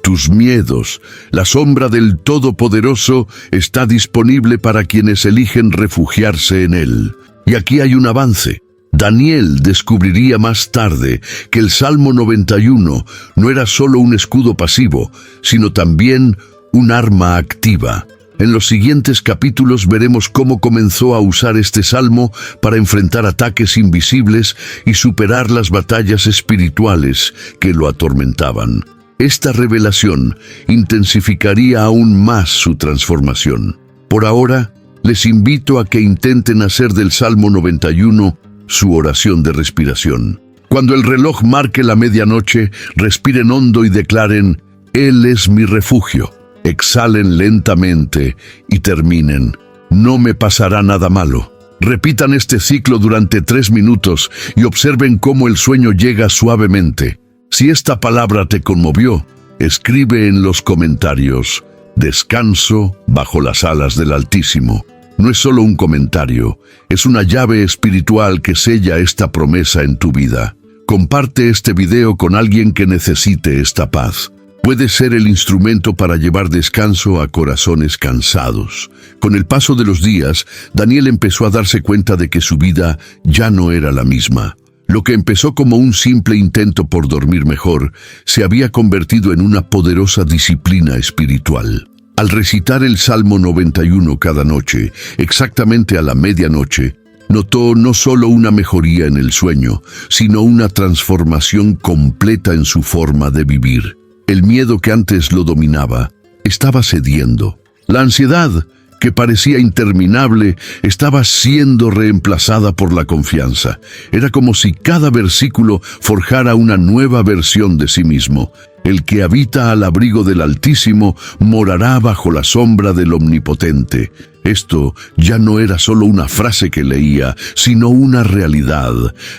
tus miedos, la sombra del Todopoderoso está disponible para quienes eligen refugiarse en él. Y aquí hay un avance. Daniel descubriría más tarde que el Salmo 91 no era solo un escudo pasivo, sino también un arma activa. En los siguientes capítulos veremos cómo comenzó a usar este salmo para enfrentar ataques invisibles y superar las batallas espirituales que lo atormentaban. Esta revelación intensificaría aún más su transformación. Por ahora, les invito a que intenten hacer del Salmo 91 su oración de respiración. Cuando el reloj marque la medianoche, respiren hondo y declaren: Él es mi refugio. Exhalen lentamente y terminen: no me pasará nada malo. Repitan este ciclo durante 3 minutos y observen cómo el sueño llega suavemente. Si esta palabra te conmovió, escribe en los comentarios: descanso bajo las alas del Altísimo. No es solo un comentario, es una llave espiritual que sella esta promesa en tu vida. Comparte este video con alguien que necesite esta paz. Puede ser el instrumento para llevar descanso a corazones cansados. Con el paso de los días, Daniel empezó a darse cuenta de que su vida ya no era la misma. Lo que empezó como un simple intento por dormir mejor, se había convertido en una poderosa disciplina espiritual. Al recitar el Salmo 91 cada noche, exactamente a la medianoche, notó no solo una mejoría en el sueño, sino una transformación completa en su forma de vivir. El miedo que antes lo dominaba estaba cediendo. La ansiedad, que parecía interminable, estaba siendo reemplazada por la confianza. Era como si cada versículo forjara una nueva versión de sí mismo. El que habita al abrigo del Altísimo morará bajo la sombra del Omnipotente. Esto ya no era solo una frase que leía, sino una realidad.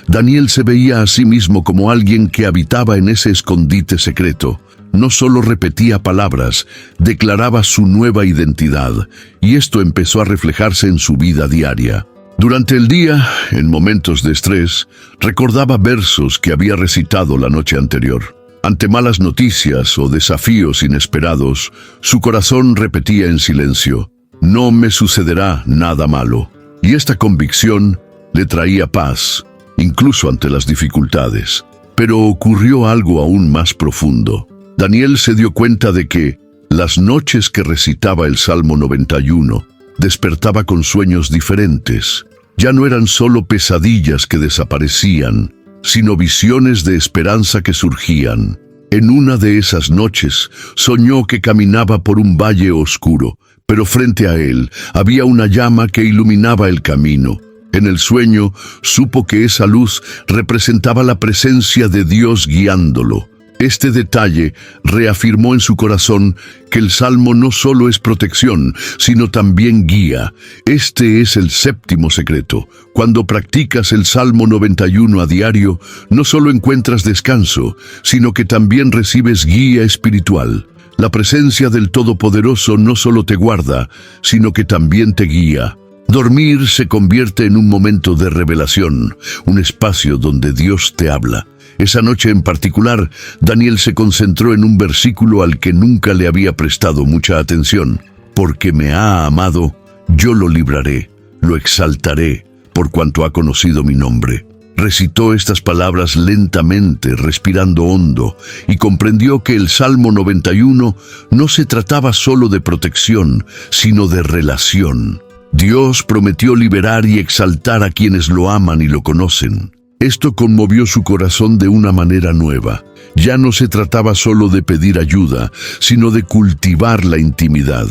Daniel se veía a sí mismo como alguien que habitaba en ese escondite secreto. No solo repetía palabras, declaraba su nueva identidad, y esto empezó a reflejarse en su vida diaria. Durante el día, en momentos de estrés, recordaba versos que había recitado la noche anterior. Ante malas noticias o desafíos inesperados, su corazón repetía en silencio: no me sucederá nada malo. Y esta convicción le traía paz, incluso ante las dificultades. Pero ocurrió algo aún más profundo. Daniel se dio cuenta de que las noches que recitaba el Salmo 91 despertaba con sueños diferentes. Ya no eran solo pesadillas que desaparecían, sino visiones de esperanza que surgían. En una de esas noches soñó que caminaba por un valle oscuro, pero frente a él había una llama que iluminaba el camino. En el sueño supo que esa luz representaba la presencia de Dios guiándolo. Este detalle reafirmó en su corazón que el Salmo no solo es protección, sino también guía. Este es el séptimo secreto. Cuando practicas el Salmo 91 a diario, no solo encuentras descanso, sino que también recibes guía espiritual. La presencia del Todopoderoso no solo te guarda, sino que también te guía. Dormir se convierte en un momento de revelación, un espacio donde Dios te habla. Esa noche en particular, Daniel se concentró en un versículo al que nunca le había prestado mucha atención. Porque me ha amado, yo lo libraré, lo exaltaré, por cuanto ha conocido mi nombre. Recitó estas palabras lentamente, respirando hondo, y comprendió que el Salmo 91 no se trataba solo de protección, sino de relación. Dios prometió liberar y exaltar a quienes lo aman y lo conocen. Esto conmovió su corazón de una manera nueva. Ya no se trataba solo de pedir ayuda, sino de cultivar la intimidad.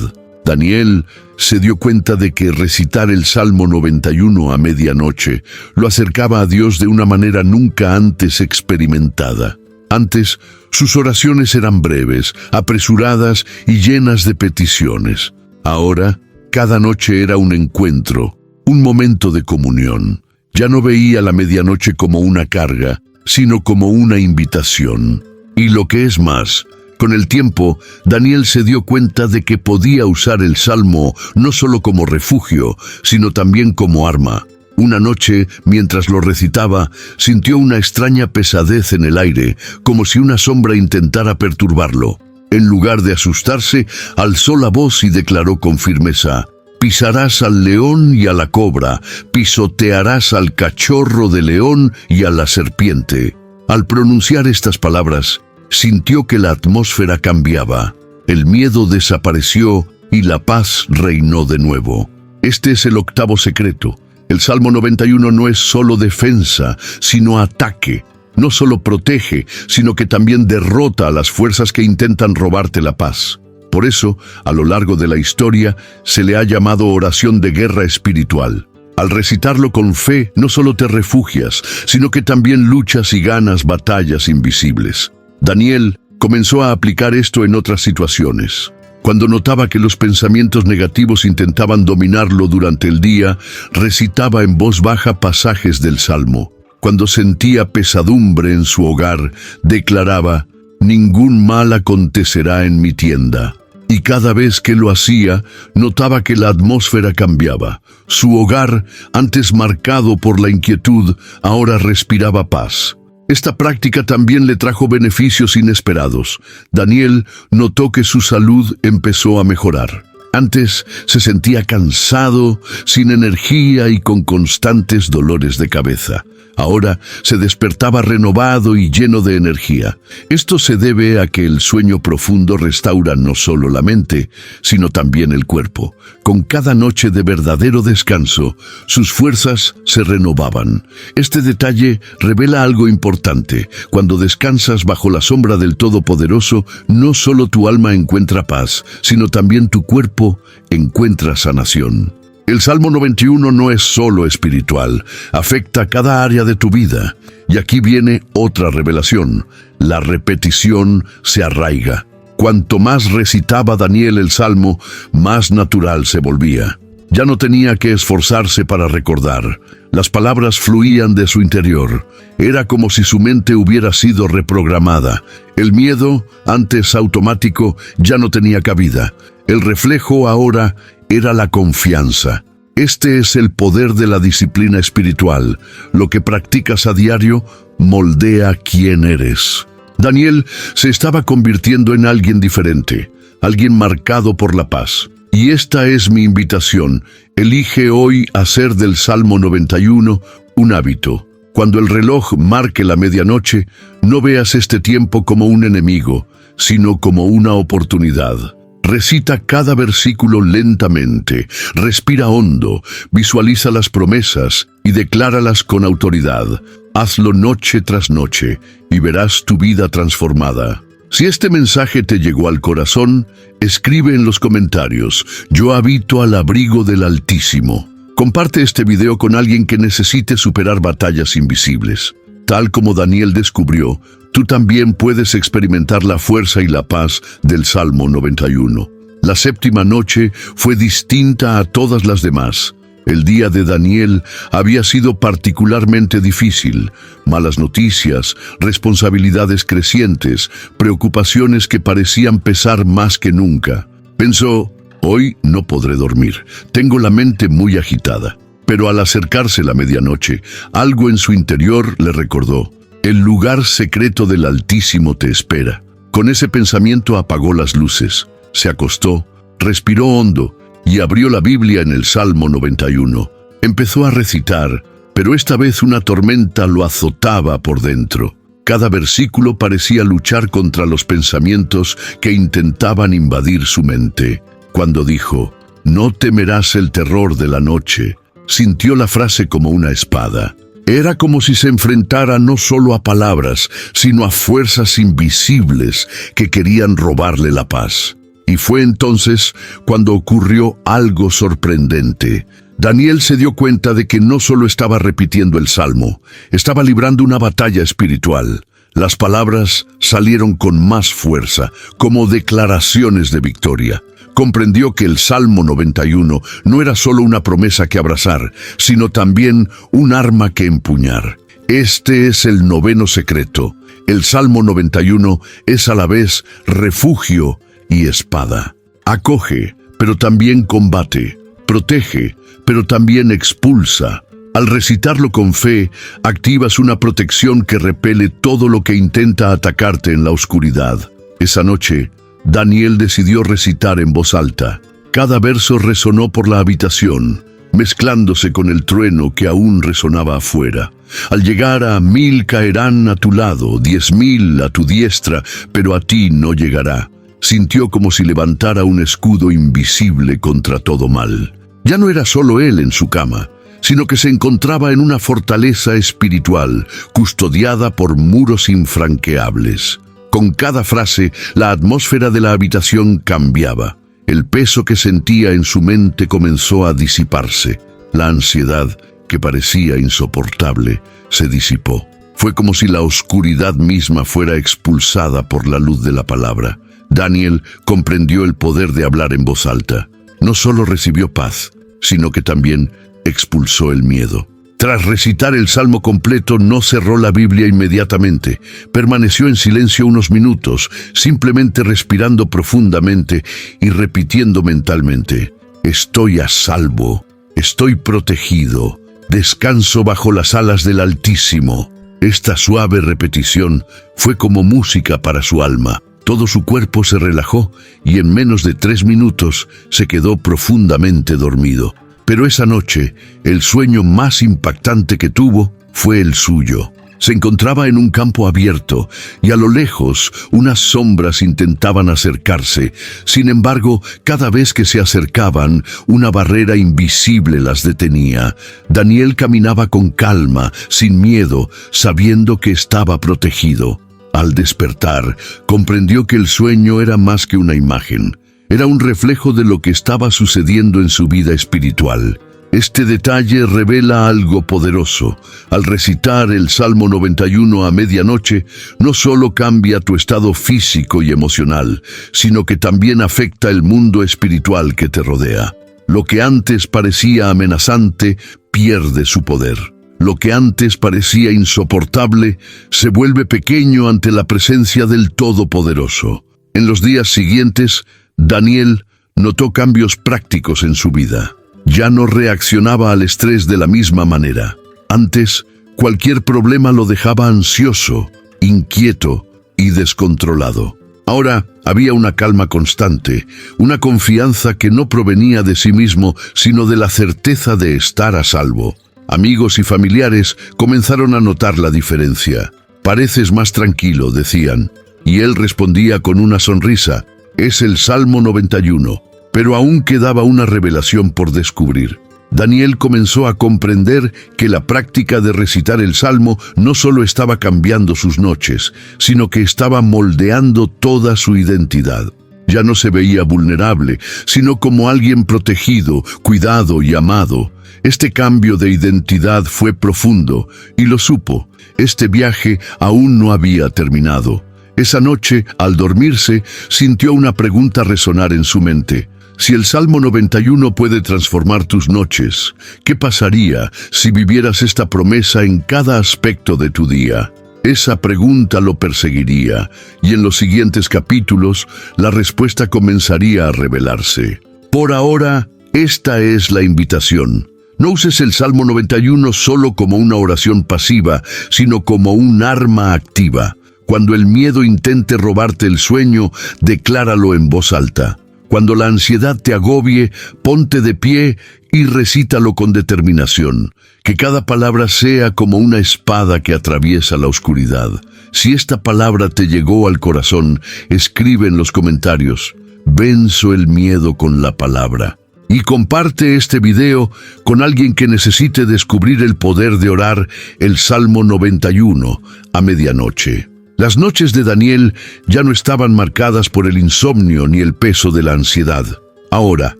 Daniel se dio cuenta de que recitar el Salmo 91 a medianoche lo acercaba a Dios de una manera nunca antes experimentada. Antes, sus oraciones eran breves, apresuradas y llenas de peticiones. Ahora, cada noche era un encuentro, un momento de comunión. Ya no veía la medianoche como una carga, sino como una invitación. Y lo que es más, con el tiempo, Daniel se dio cuenta de que podía usar el Salmo no solo como refugio, sino también como arma. Una noche, mientras lo recitaba, sintió una extraña pesadez en el aire, como si una sombra intentara perturbarlo. En lugar de asustarse, alzó la voz y declaró con firmeza: «Pisarás al león y a la cobra, pisotearás al cachorro de león y a la serpiente». Al pronunciar estas palabras, sintió que la atmósfera cambiaba. El miedo desapareció y la paz reinó de nuevo. Este es el octavo secreto. El Salmo 91 no es solo defensa, sino ataque. No solo protege, sino que también derrota a las fuerzas que intentan robarte la paz. Por eso, a lo largo de la historia, se le ha llamado oración de guerra espiritual. Al recitarlo con fe, no solo te refugias, sino que también luchas y ganas batallas invisibles. Daniel comenzó a aplicar esto en otras situaciones. Cuando notaba que los pensamientos negativos intentaban dominarlo durante el día, recitaba en voz baja pasajes del Salmo. Cuando sentía pesadumbre en su hogar, declaraba: «Ningún mal acontecerá en mi tienda». Y cada vez que lo hacía, notaba que la atmósfera cambiaba. Su hogar, antes marcado por la inquietud, ahora respiraba paz. Esta práctica también le trajo beneficios inesperados. Daniel notó que su salud empezó a mejorar. Antes se sentía cansado, sin energía y con constantes dolores de cabeza. Ahora se despertaba renovado y lleno de energía. Esto se debe a que el sueño profundo restaura no solo la mente, sino también el cuerpo. Con cada noche de verdadero descanso, sus fuerzas se renovaban. Este detalle revela algo importante. Cuando descansas bajo la sombra del Todopoderoso, no solo tu alma encuentra paz, sino también tu cuerpo encuentra sanación. El Salmo 91 no es solo espiritual, afecta cada área de tu vida. Y aquí viene otra revelación: la repetición se arraiga. Cuanto más recitaba Daniel el Salmo, más natural se volvía. Ya no tenía que esforzarse para recordar. Las palabras fluían de su interior. Era como si su mente hubiera sido reprogramada. El miedo, antes automático, ya no tenía cabida. El reflejo ahora era la confianza. Este es el poder de la disciplina espiritual. Lo que practicas a diario moldea quién eres. Daniel se estaba convirtiendo en alguien diferente, alguien marcado por la paz. Y esta es mi invitación. Elige hoy hacer del Salmo 91 un hábito. Cuando el reloj marque la medianoche, no veas este tiempo como un enemigo, sino como una oportunidad. Recita cada versículo lentamente, respira hondo, visualiza las promesas y decláralas con autoridad. Hazlo noche tras noche y verás tu vida transformada. Si este mensaje te llegó al corazón, escribe en los comentarios: «Yo habito al abrigo del Altísimo». Comparte este video con alguien que necesite superar batallas invisibles. Tal como Daniel descubrió, tú también puedes experimentar la fuerza y la paz del Salmo 91. La séptima noche fue distinta a todas las demás. El día de Daniel había sido particularmente difícil. Malas noticias, responsabilidades crecientes, preocupaciones que parecían pesar más que nunca. Pensó: «Hoy no podré dormir, tengo la mente muy agitada». Pero al acercarse la medianoche, algo en su interior le recordó: «El lugar secreto del Altísimo te espera». Con ese pensamiento apagó las luces, se acostó, respiró hondo y abrió la Biblia en el Salmo 91. Empezó a recitar, pero esta vez una tormenta lo azotaba por dentro. Cada versículo parecía luchar contra los pensamientos que intentaban invadir su mente. Cuando dijo: «No temerás el terror de la noche», sintió la frase como una espada. Era como si se enfrentara no solo a palabras, sino a fuerzas invisibles que querían robarle la paz. Y fue entonces cuando ocurrió algo sorprendente. Daniel se dio cuenta de que no solo estaba repitiendo el salmo, estaba librando una batalla espiritual. Las palabras salieron con más fuerza, como declaraciones de victoria. Comprendió que el Salmo 91 no era solo una promesa que abrazar, sino también un arma que empuñar. Este es el noveno secreto. El Salmo 91 es a la vez refugio y espada. Acoge, pero también combate. Protege, pero también expulsa. Al recitarlo con fe, activas una protección que repele todo lo que intenta atacarte en la oscuridad. Esa noche, Daniel decidió recitar en voz alta. Cada verso resonó por la habitación, mezclándose con el trueno que aún resonaba afuera. Al llegar a 1000 caerán a tu lado, 10.000 a tu diestra, pero a ti no llegará. Sintió como si levantara un escudo invisible contra todo mal. Ya no era solo él en su cama, sino que se encontraba en una fortaleza espiritual, custodiada por muros infranqueables. Con cada frase, la atmósfera de la habitación cambiaba. El peso que sentía en su mente comenzó a disiparse. La ansiedad, que parecía insoportable, se disipó. Fue como si la oscuridad misma fuera expulsada por la luz de la palabra. Daniel comprendió el poder de hablar en voz alta. No solo recibió paz, sino que también expulsó el miedo. Tras recitar el salmo completo, no cerró la Biblia inmediatamente. Permaneció en silencio unos minutos, simplemente respirando profundamente y repitiendo mentalmente: estoy a salvo, estoy protegido, descanso bajo las alas del Altísimo. Esta suave repetición fue como música para su alma. Todo su cuerpo se relajó y en menos de 3 minutos se quedó profundamente dormido. Pero esa noche, el sueño más impactante que tuvo fue el suyo. Se encontraba en un campo abierto y a lo lejos unas sombras intentaban acercarse. Sin embargo, cada vez que se acercaban, una barrera invisible las detenía. Daniel caminaba con calma, sin miedo, sabiendo que estaba protegido. Al despertar, comprendió que el sueño era más que una imagen. Era un reflejo de lo que estaba sucediendo en su vida espiritual. Este detalle revela algo poderoso. Al recitar el Salmo 91 a medianoche, no solo cambia tu estado físico y emocional, sino que también afecta el mundo espiritual que te rodea. Lo que antes parecía amenazante pierde su poder. Lo que antes parecía insoportable se vuelve pequeño ante la presencia del Todopoderoso. En los días siguientes, Daniel notó cambios prácticos en su vida. Ya no reaccionaba al estrés de la misma manera. Antes, cualquier problema lo dejaba ansioso, inquieto y descontrolado. Ahora había una calma constante, una confianza que no provenía de sí mismo, sino de la certeza de estar a salvo. Amigos y familiares comenzaron a notar la diferencia. «Pareces más tranquilo», decían, y él respondía con una sonrisa: «Es el Salmo 91». Pero aún quedaba una revelación por descubrir. Daniel comenzó a comprender que la práctica de recitar el Salmo no solo estaba cambiando sus noches, sino que estaba moldeando toda su identidad. Ya no se veía vulnerable, sino como alguien protegido, cuidado y amado. Este cambio de identidad fue profundo, y lo supo. Este viaje aún no había terminado. Esa noche, al dormirse, sintió una pregunta resonar en su mente. Si el Salmo 91 puede transformar tus noches, ¿qué pasaría si vivieras esta promesa en cada aspecto de tu día? Esa pregunta lo perseguiría, y en los siguientes capítulos, la respuesta comenzaría a revelarse. Por ahora, esta es la invitación. No uses el Salmo 91 solo como una oración pasiva, sino como un arma activa. Cuando el miedo intente robarte el sueño, decláralo en voz alta. Cuando la ansiedad te agobie, ponte de pie y recítalo con determinación. Que cada palabra sea como una espada que atraviesa la oscuridad. Si esta palabra te llegó al corazón, escribe en los comentarios: «Venzo el miedo con la palabra». Y comparte este video con alguien que necesite descubrir el poder de orar el Salmo 91 a medianoche. Las noches de Daniel ya no estaban marcadas por el insomnio ni el peso de la ansiedad. Ahora,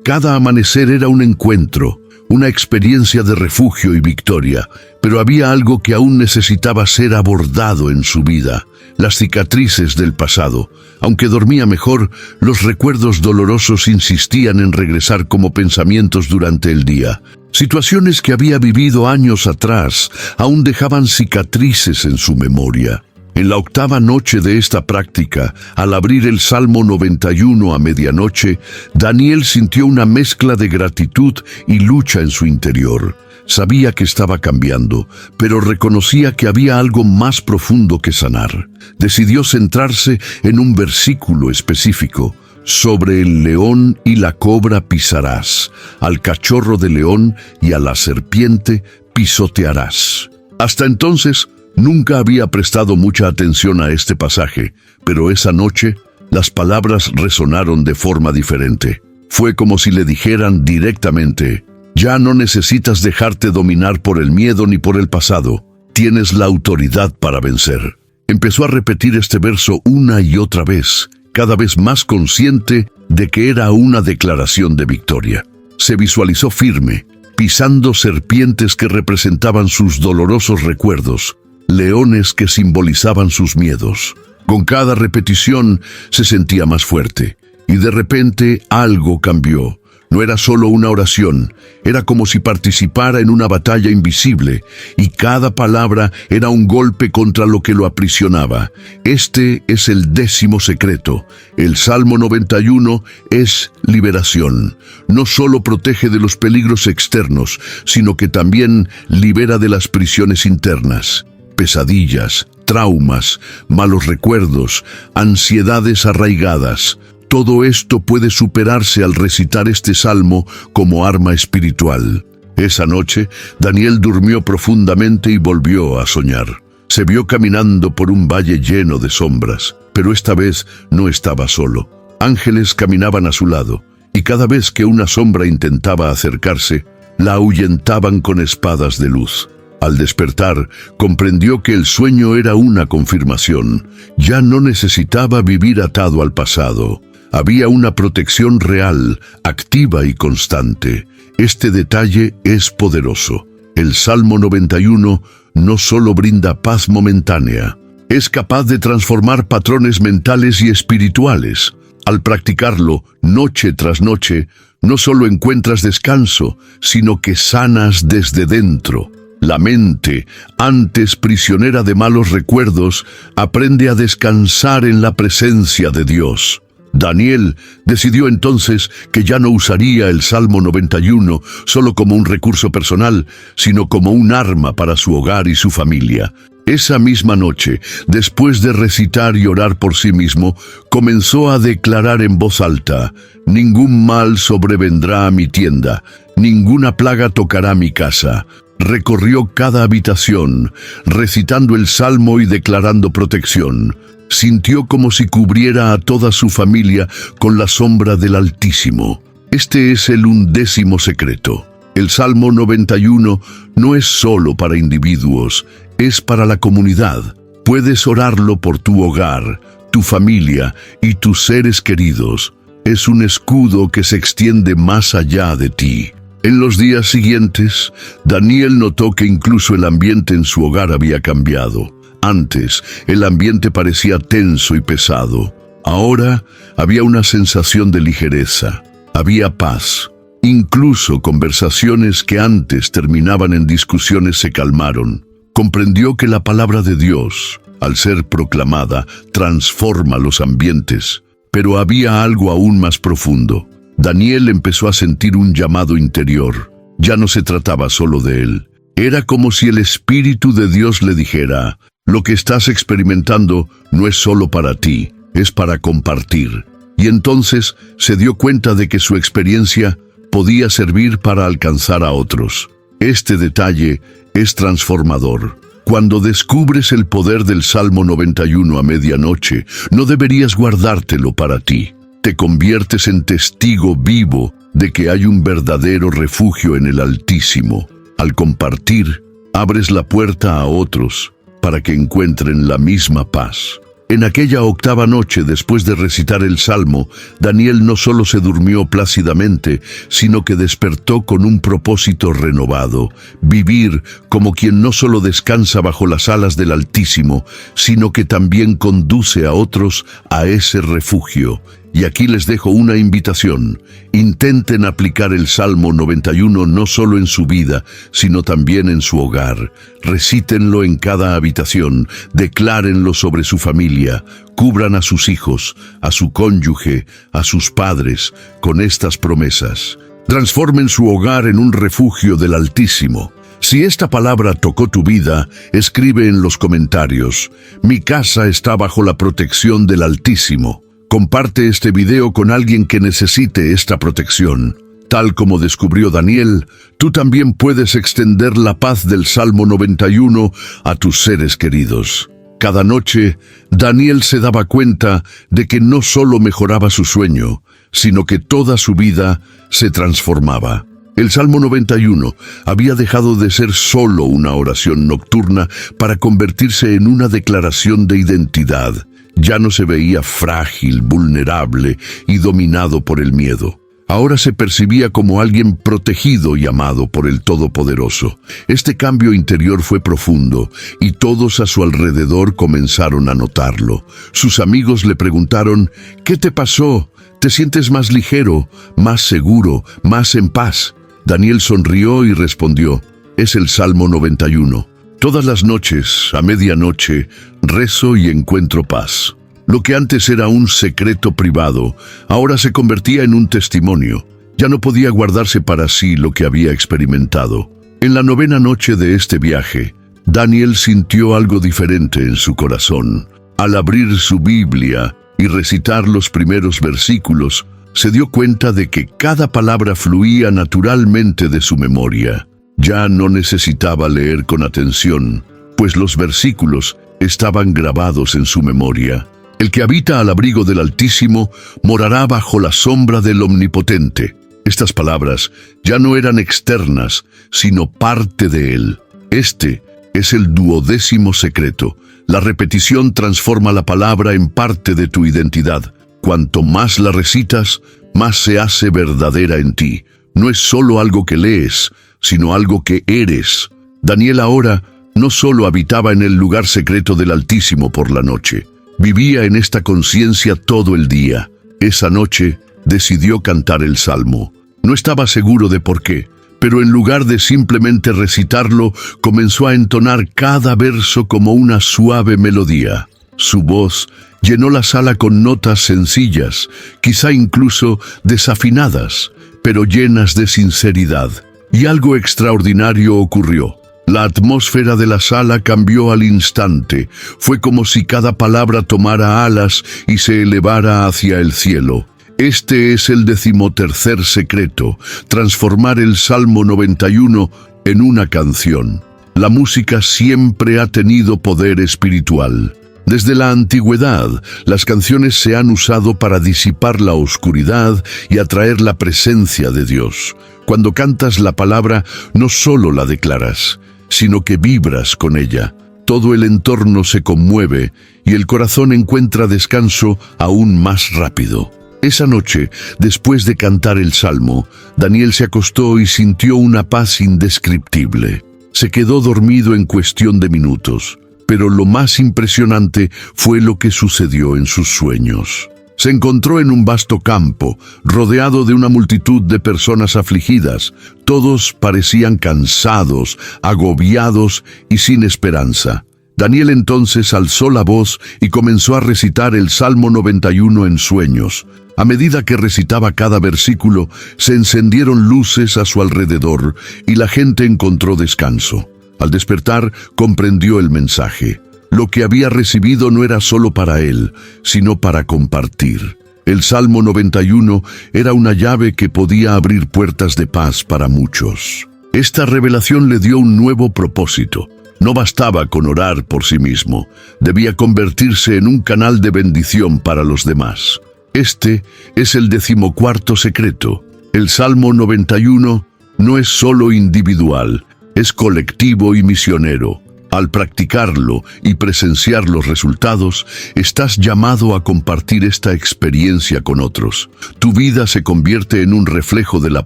cada amanecer era un encuentro, una experiencia de refugio y victoria, pero había algo que aún necesitaba ser abordado en su vida: las cicatrices del pasado. Aunque dormía mejor, los recuerdos dolorosos insistían en regresar como pensamientos durante el día. Situaciones que había vivido años atrás aún dejaban cicatrices en su memoria. En la octava noche de esta práctica, al abrir el Salmo 91 a medianoche, Daniel sintió una mezcla de gratitud y lucha en su interior. Sabía que estaba cambiando, pero reconocía que había algo más profundo que sanar. Decidió centrarse en un versículo específico: sobre el león y la cobra pisarás, al cachorro de león y a la serpiente pisotearás. Hasta entonces, nunca había prestado mucha atención a este pasaje, pero esa noche las palabras resonaron de forma diferente. Fue como si le dijeran directamente: ya no necesitas dejarte dominar por el miedo ni por el pasado. Tienes la autoridad para vencer. Empezó a repetir este verso una y otra vez, cada vez más consciente de que era una declaración de victoria. Se visualizó firme, pisando serpientes que representaban sus dolorosos recuerdos, leones que simbolizaban sus miedos. Con cada repetición se sentía más fuerte, y de repente algo cambió. No era solo una oración, era como si participara en una batalla invisible, y cada palabra era un golpe contra lo que lo aprisionaba. Este es el 10º secreto. El Salmo 91 es liberación. No solo protege de los peligros externos, sino que también libera de las prisiones internas. Pesadillas, traumas, malos recuerdos, ansiedades arraigadas. Todo esto puede superarse al recitar este salmo como arma espiritual. Esa noche, Daniel durmió profundamente y volvió a soñar. Se vio caminando por un valle lleno de sombras, pero esta vez no estaba solo. Ángeles caminaban a su lado, y cada vez que una sombra intentaba acercarse, la ahuyentaban con espadas de luz. Al despertar, comprendió que el sueño era una confirmación. Ya no necesitaba vivir atado al pasado. Había una protección real, activa y constante. Este detalle es poderoso. El Salmo 91 no solo brinda paz momentánea, es capaz de transformar patrones mentales y espirituales. Al practicarlo noche tras noche, no solo encuentras descanso, sino que sanas desde dentro. La mente, antes prisionera de malos recuerdos, aprende a descansar en la presencia de Dios. Daniel decidió entonces que ya no usaría el Salmo 91 solo como un recurso personal, sino como un arma para su hogar y su familia. Esa misma noche, después de recitar y orar por sí mismo, comenzó a declarar en voz alta: ningún mal sobrevendrá a mi tienda, ninguna plaga tocará mi casa. Recorrió cada habitación, recitando el salmo y declarando protección. Sintió como si cubriera a toda su familia con la sombra del Altísimo. Este es el 11º secreto. El Salmo 91 no es solo para individuos, es para la comunidad. Puedes orarlo por tu hogar, tu familia y tus seres queridos. Es un escudo que se extiende más allá de ti. En los días siguientes, Daniel notó que incluso el ambiente en su hogar había cambiado. Antes, el ambiente parecía tenso y pesado. Ahora, había una sensación de ligereza. Había paz. Incluso conversaciones que antes terminaban en discusiones se calmaron. Comprendió que la palabra de Dios, al ser proclamada, transforma los ambientes. Pero había algo aún más profundo. Daniel empezó a sentir un llamado interior. Ya no se trataba solo de él. Era como si el Espíritu de Dios le dijera: lo que estás experimentando no es solo para ti, es para compartir. Y entonces se dio cuenta de que su experiencia podía servir para alcanzar a otros. Este detalle es transformador. Cuando descubres el poder del Salmo 91 a medianoche, no deberías guardártelo para ti. Te conviertes en testigo vivo de que hay un verdadero refugio en el Altísimo. Al compartir, abres la puerta a otros. para que encuentren la misma paz. En aquella octava noche, después de recitar el Salmo, Daniel no solo se durmió plácidamente, sino que despertó con un propósito renovado: vivir como quien no solo descansa bajo las alas del Altísimo, sino que también conduce a otros a ese refugio. Y aquí les dejo una invitación: intenten aplicar el Salmo 91 no solo en su vida, sino también en su hogar. Recítenlo en cada habitación, declárenlo sobre su familia, cubran a sus hijos, a su cónyuge, a sus padres, con estas promesas. Transformen su hogar en un refugio del Altísimo. Si esta palabra tocó tu vida, escribe en los comentarios: mi casa está bajo la protección del Altísimo. Comparte este video con alguien que necesite esta protección. Tal como descubrió Daniel, tú también puedes extender la paz del Salmo 91 a tus seres queridos. Cada noche, Daniel se daba cuenta de que no solo mejoraba su sueño, sino que toda su vida se transformaba. El Salmo 91 había dejado de ser solo una oración nocturna para convertirse en una declaración de identidad. Ya no se veía frágil, vulnerable y dominado por el miedo. Ahora se percibía como alguien protegido y amado por el Todopoderoso. Este cambio interior fue profundo y todos a su alrededor comenzaron a notarlo. Sus amigos le preguntaron: ¿qué te pasó? ¿Te sientes más ligero, más seguro, más en paz? Daniel sonrió y respondió: es el Salmo 91. Todas las noches, a medianoche, rezo y encuentro paz. Lo que antes era un secreto privado, ahora se convertía en un testimonio. Ya no podía guardarse para sí lo que había experimentado. En la novena noche de este viaje, Daniel sintió algo diferente en su corazón. Al abrir su Biblia y recitar los primeros versículos, se dio cuenta de que cada palabra fluía naturalmente de su memoria. Ya no necesitaba leer con atención, pues los versículos estaban grabados en su memoria. El que habita al abrigo del Altísimo morará bajo la sombra del Omnipotente. Estas palabras ya no eran externas, sino parte de él. Este es el 12º secreto. La repetición transforma la palabra en parte de tu identidad. Cuanto más la recitas, más se hace verdadera en ti. No es solo algo que lees, sino algo que eres. Daniel ahora no solo habitaba en el lugar secreto del Altísimo por la noche, vivía en esta conciencia todo el día. Esa noche decidió cantar el Salmo. No estaba seguro de por qué, pero en lugar de simplemente recitarlo, comenzó a entonar cada verso como una suave melodía. Su voz llenó la sala con notas sencillas, quizá incluso desafinadas, pero llenas de sinceridad. Y algo extraordinario ocurrió. La atmósfera de la sala cambió al instante. Fue como si cada palabra tomara alas y se elevara hacia el cielo. Este es el 13º secreto: transformar el Salmo 91 en una canción. La música siempre ha tenido poder espiritual. Desde la antigüedad, las canciones se han usado para disipar la oscuridad y atraer la presencia de Dios. Cuando cantas la palabra, no solo la declaras, sino que vibras con ella. Todo el entorno se conmueve y el corazón encuentra descanso aún más rápido. Esa noche, después de cantar el Salmo, Daniel se acostó y sintió una paz indescriptible. Se quedó dormido en cuestión de minutos. Pero lo más impresionante fue lo que sucedió en sus sueños. Se encontró en un vasto campo, rodeado de una multitud de personas afligidas. Todos parecían cansados, agobiados y sin esperanza. Daniel entonces alzó la voz y comenzó a recitar el Salmo 91 en sueños. A medida que recitaba cada versículo, se encendieron luces a su alrededor y la gente encontró descanso. Al despertar, comprendió el mensaje. Lo que había recibido no era solo para él, sino para compartir. El Salmo 91 era una llave que podía abrir puertas de paz para muchos. Esta revelación le dio un nuevo propósito. No bastaba con orar por sí mismo, debía convertirse en un canal de bendición para los demás. Este es el 14º secreto. El Salmo 91 no es solo individual, es colectivo y misionero. Al practicarlo y presenciar los resultados, estás llamado a compartir esta experiencia con otros. Tu vida se convierte en un reflejo de la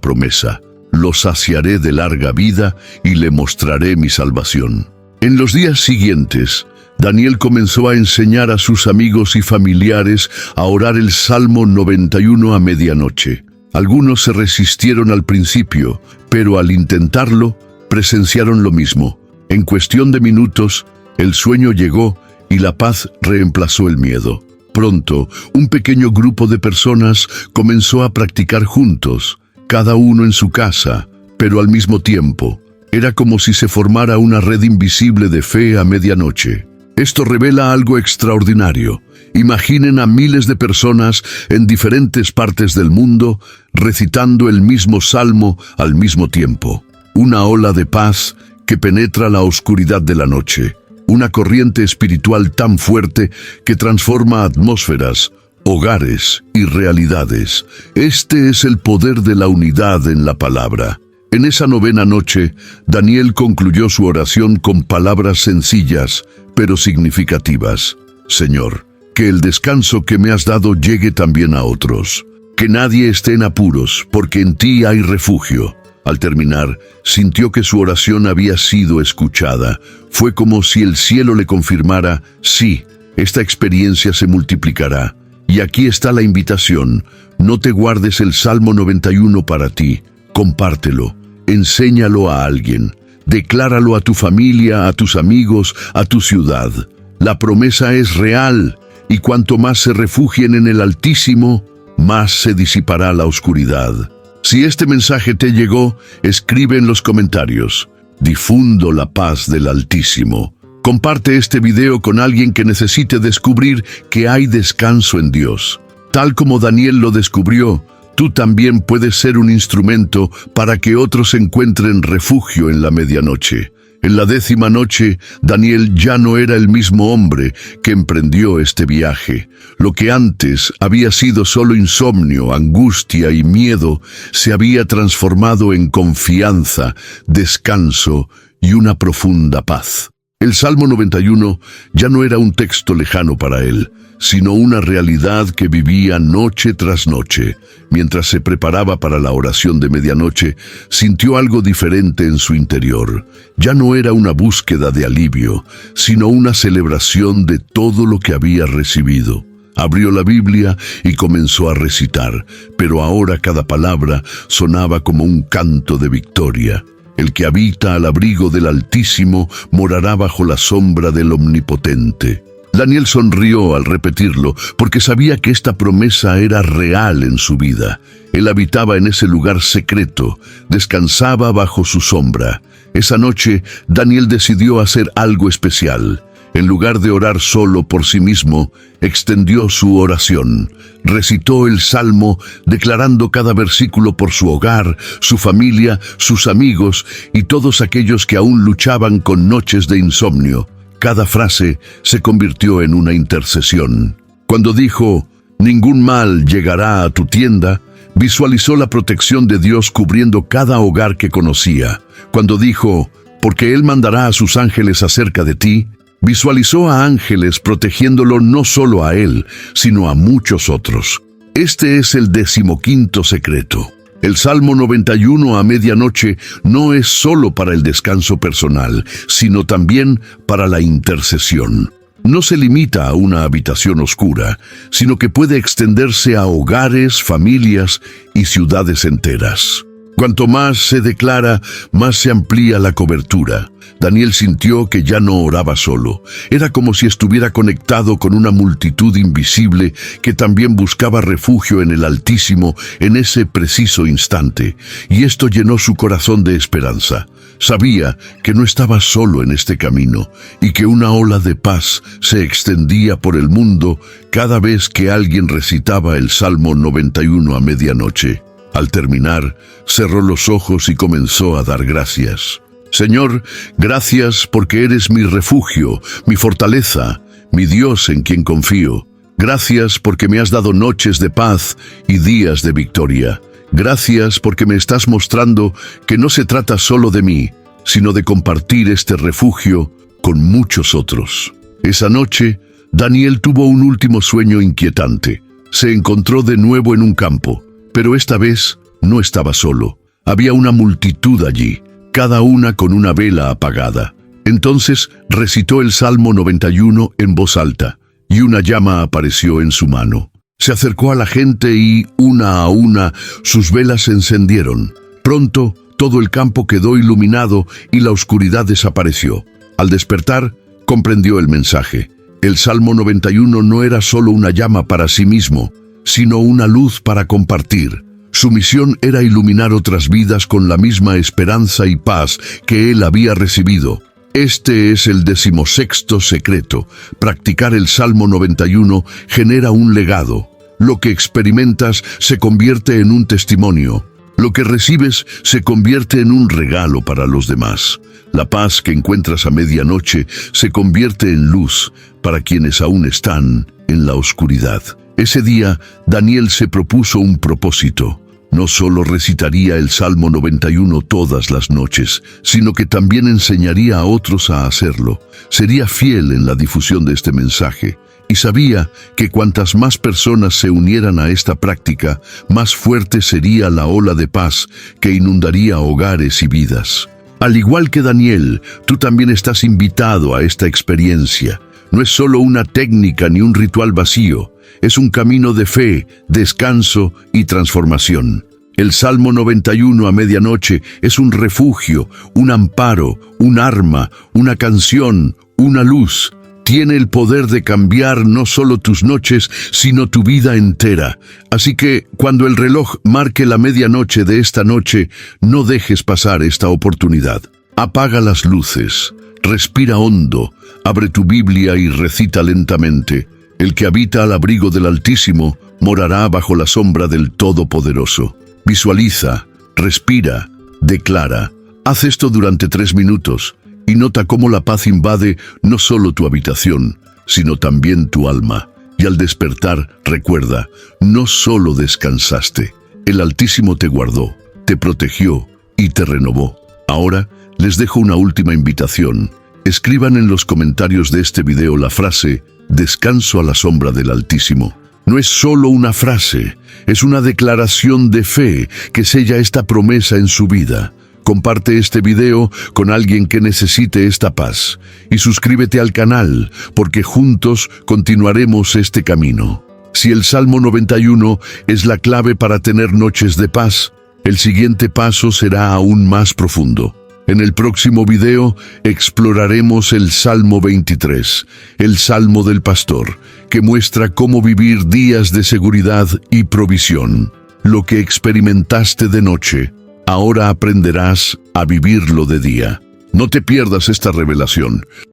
promesa. Lo saciaré de larga vida y le mostraré mi salvación. En los días siguientes, Daniel comenzó a enseñar a sus amigos y familiares a orar el Salmo 91 a medianoche. Algunos se resistieron al principio, pero al intentarlo, presenciaron lo mismo. En cuestión de minutos, el sueño llegó y la paz reemplazó el miedo. Pronto, un pequeño grupo de personas comenzó a practicar juntos, cada uno en su casa, pero al mismo tiempo. Era como si se formara una red invisible de fe a medianoche. Esto revela algo extraordinario. Imaginen a miles de personas en diferentes partes del mundo recitando el mismo salmo al mismo tiempo. Una ola de paz que penetra la oscuridad de la noche. Una corriente espiritual tan fuerte que transforma atmósferas, hogares y realidades. Este es el poder de la unidad en la palabra. En esa novena noche, Daniel concluyó su oración con palabras sencillas, pero significativas. Señor, que el descanso que me has dado llegue también a otros. Que nadie esté en apuros, porque en ti hay refugio. Al terminar, sintió que su oración había sido escuchada. Fue como si el cielo le confirmara, sí, esta experiencia se multiplicará. Y aquí está la invitación. No te guardes el Salmo 91 para ti. Compártelo. Enséñalo a alguien. Decláralo a tu familia, a tus amigos, a tu ciudad. La promesa es real, y cuanto más se refugien en el Altísimo, más se disipará la oscuridad. Si este mensaje te llegó, escribe en los comentarios. Difundo la paz del Altísimo. Comparte este video con alguien que necesite descubrir que hay descanso en Dios. Tal como Daniel lo descubrió, tú también puedes ser un instrumento para que otros encuentren refugio en la medianoche. En la 10ª noche, Daniel ya no era el mismo hombre que emprendió este viaje. Lo que antes había sido solo insomnio, angustia y miedo, se había transformado en confianza, descanso y una profunda paz. El Salmo 91 ya no era un texto lejano para él, sino una realidad que vivía noche tras noche. Mientras se preparaba para la oración de medianoche, sintió algo diferente en su interior. Ya no era una búsqueda de alivio, sino una celebración de todo lo que había recibido. Abrió la Biblia y comenzó a recitar, pero ahora cada palabra sonaba como un canto de victoria. El que habita al abrigo del Altísimo morará bajo la sombra del Omnipotente. Daniel sonrió al repetirlo, porque sabía que esta promesa era real en su vida. Él habitaba en ese lugar secreto, descansaba bajo su sombra. Esa noche, Daniel decidió hacer algo especial. En lugar de orar solo por sí mismo, extendió su oración. Recitó el Salmo, declarando cada versículo por su hogar, su familia, sus amigos y todos aquellos que aún luchaban con noches de insomnio. Cada frase se convirtió en una intercesión. Cuando dijo, «Ningún mal llegará a tu tienda», visualizó la protección de Dios cubriendo cada hogar que conocía. Cuando dijo, «Porque Él mandará a sus ángeles acerca de ti», visualizó a ángeles protegiéndolo no solo a él, sino a muchos otros. Este es el 15º secreto. El Salmo 91 a medianoche no es solo para el descanso personal, sino también para la intercesión. No se limita a una habitación oscura, sino que puede extenderse a hogares, familias y ciudades enteras. Cuanto más se declara, más se amplía la cobertura. Daniel sintió que ya no oraba solo. Era como si estuviera conectado con una multitud invisible que también buscaba refugio en el Altísimo en ese preciso instante. Y esto llenó su corazón de esperanza. Sabía que no estaba solo en este camino y que una ola de paz se extendía por el mundo cada vez que alguien recitaba el Salmo 91 a medianoche. Al terminar, cerró los ojos y comenzó a dar gracias. Señor, gracias porque eres mi refugio, mi fortaleza, mi Dios en quien confío. Gracias porque me has dado noches de paz y días de victoria. Gracias porque me estás mostrando que no se trata solo de mí, sino de compartir este refugio con muchos otros. Esa noche, Daniel tuvo un último sueño inquietante. Se encontró de nuevo en un campo, pero esta vez no estaba solo. Había una multitud allí, cada una con una vela apagada. Entonces recitó el Salmo 91 en voz alta, y una llama apareció en su mano. Se acercó a la gente y, una a una, sus velas se encendieron. Pronto, todo el campo quedó iluminado y la oscuridad desapareció. Al despertar, comprendió el mensaje. El Salmo 91 no era solo una llama para sí mismo, sino una luz para compartir. Su misión era iluminar otras vidas con la misma esperanza y paz que él había recibido. Este es el 16º secreto. Practicar el Salmo 91 genera un legado. Lo que experimentas se convierte en un testimonio. Lo que recibes se convierte en un regalo para los demás. La paz que encuentras a medianoche se convierte en luz para quienes aún están en la oscuridad. Ese día, Daniel se propuso un propósito. No solo recitaría el Salmo 91 todas las noches, sino que también enseñaría a otros a hacerlo. Sería fiel en la difusión de este mensaje. Y sabía que cuantas más personas se unieran a esta práctica, más fuerte sería la ola de paz que inundaría hogares y vidas. Al igual que Daniel, tú también estás invitado a esta experiencia. No es solo una técnica ni un ritual vacío, es un camino de fe, descanso y transformación. El Salmo 91 a medianoche es un refugio, un amparo, un arma, una canción, una luz. Tiene el poder de cambiar no solo tus noches, sino tu vida entera. Así que, cuando el reloj marque la medianoche de esta noche, no dejes pasar esta oportunidad. Apaga las luces, respira hondo, abre tu Biblia y recita lentamente. El que habita al abrigo del Altísimo morará bajo la sombra del Todopoderoso. Visualiza, respira, declara. Haz esto durante 3 minutos. Y nota cómo la paz invade no solo tu habitación, sino también tu alma. Y al despertar, recuerda, no solo descansaste, el Altísimo te guardó, te protegió y te renovó. Ahora, les dejo una última invitación. Escriban en los comentarios de este video la frase, descanso a la sombra del Altísimo. No es solo una frase, es una declaración de fe que sella esta promesa en su vida. Comparte este video con alguien que necesite esta paz y suscríbete al canal porque juntos continuaremos este camino. Si el Salmo 91 es la clave para tener noches de paz, el siguiente paso será aún más profundo. En el próximo video exploraremos el Salmo 23, el Salmo del Pastor, que muestra cómo vivir días de seguridad y provisión. Lo que experimentaste de noche, ahora aprenderás a vivirlo de día. No te pierdas esta revelación.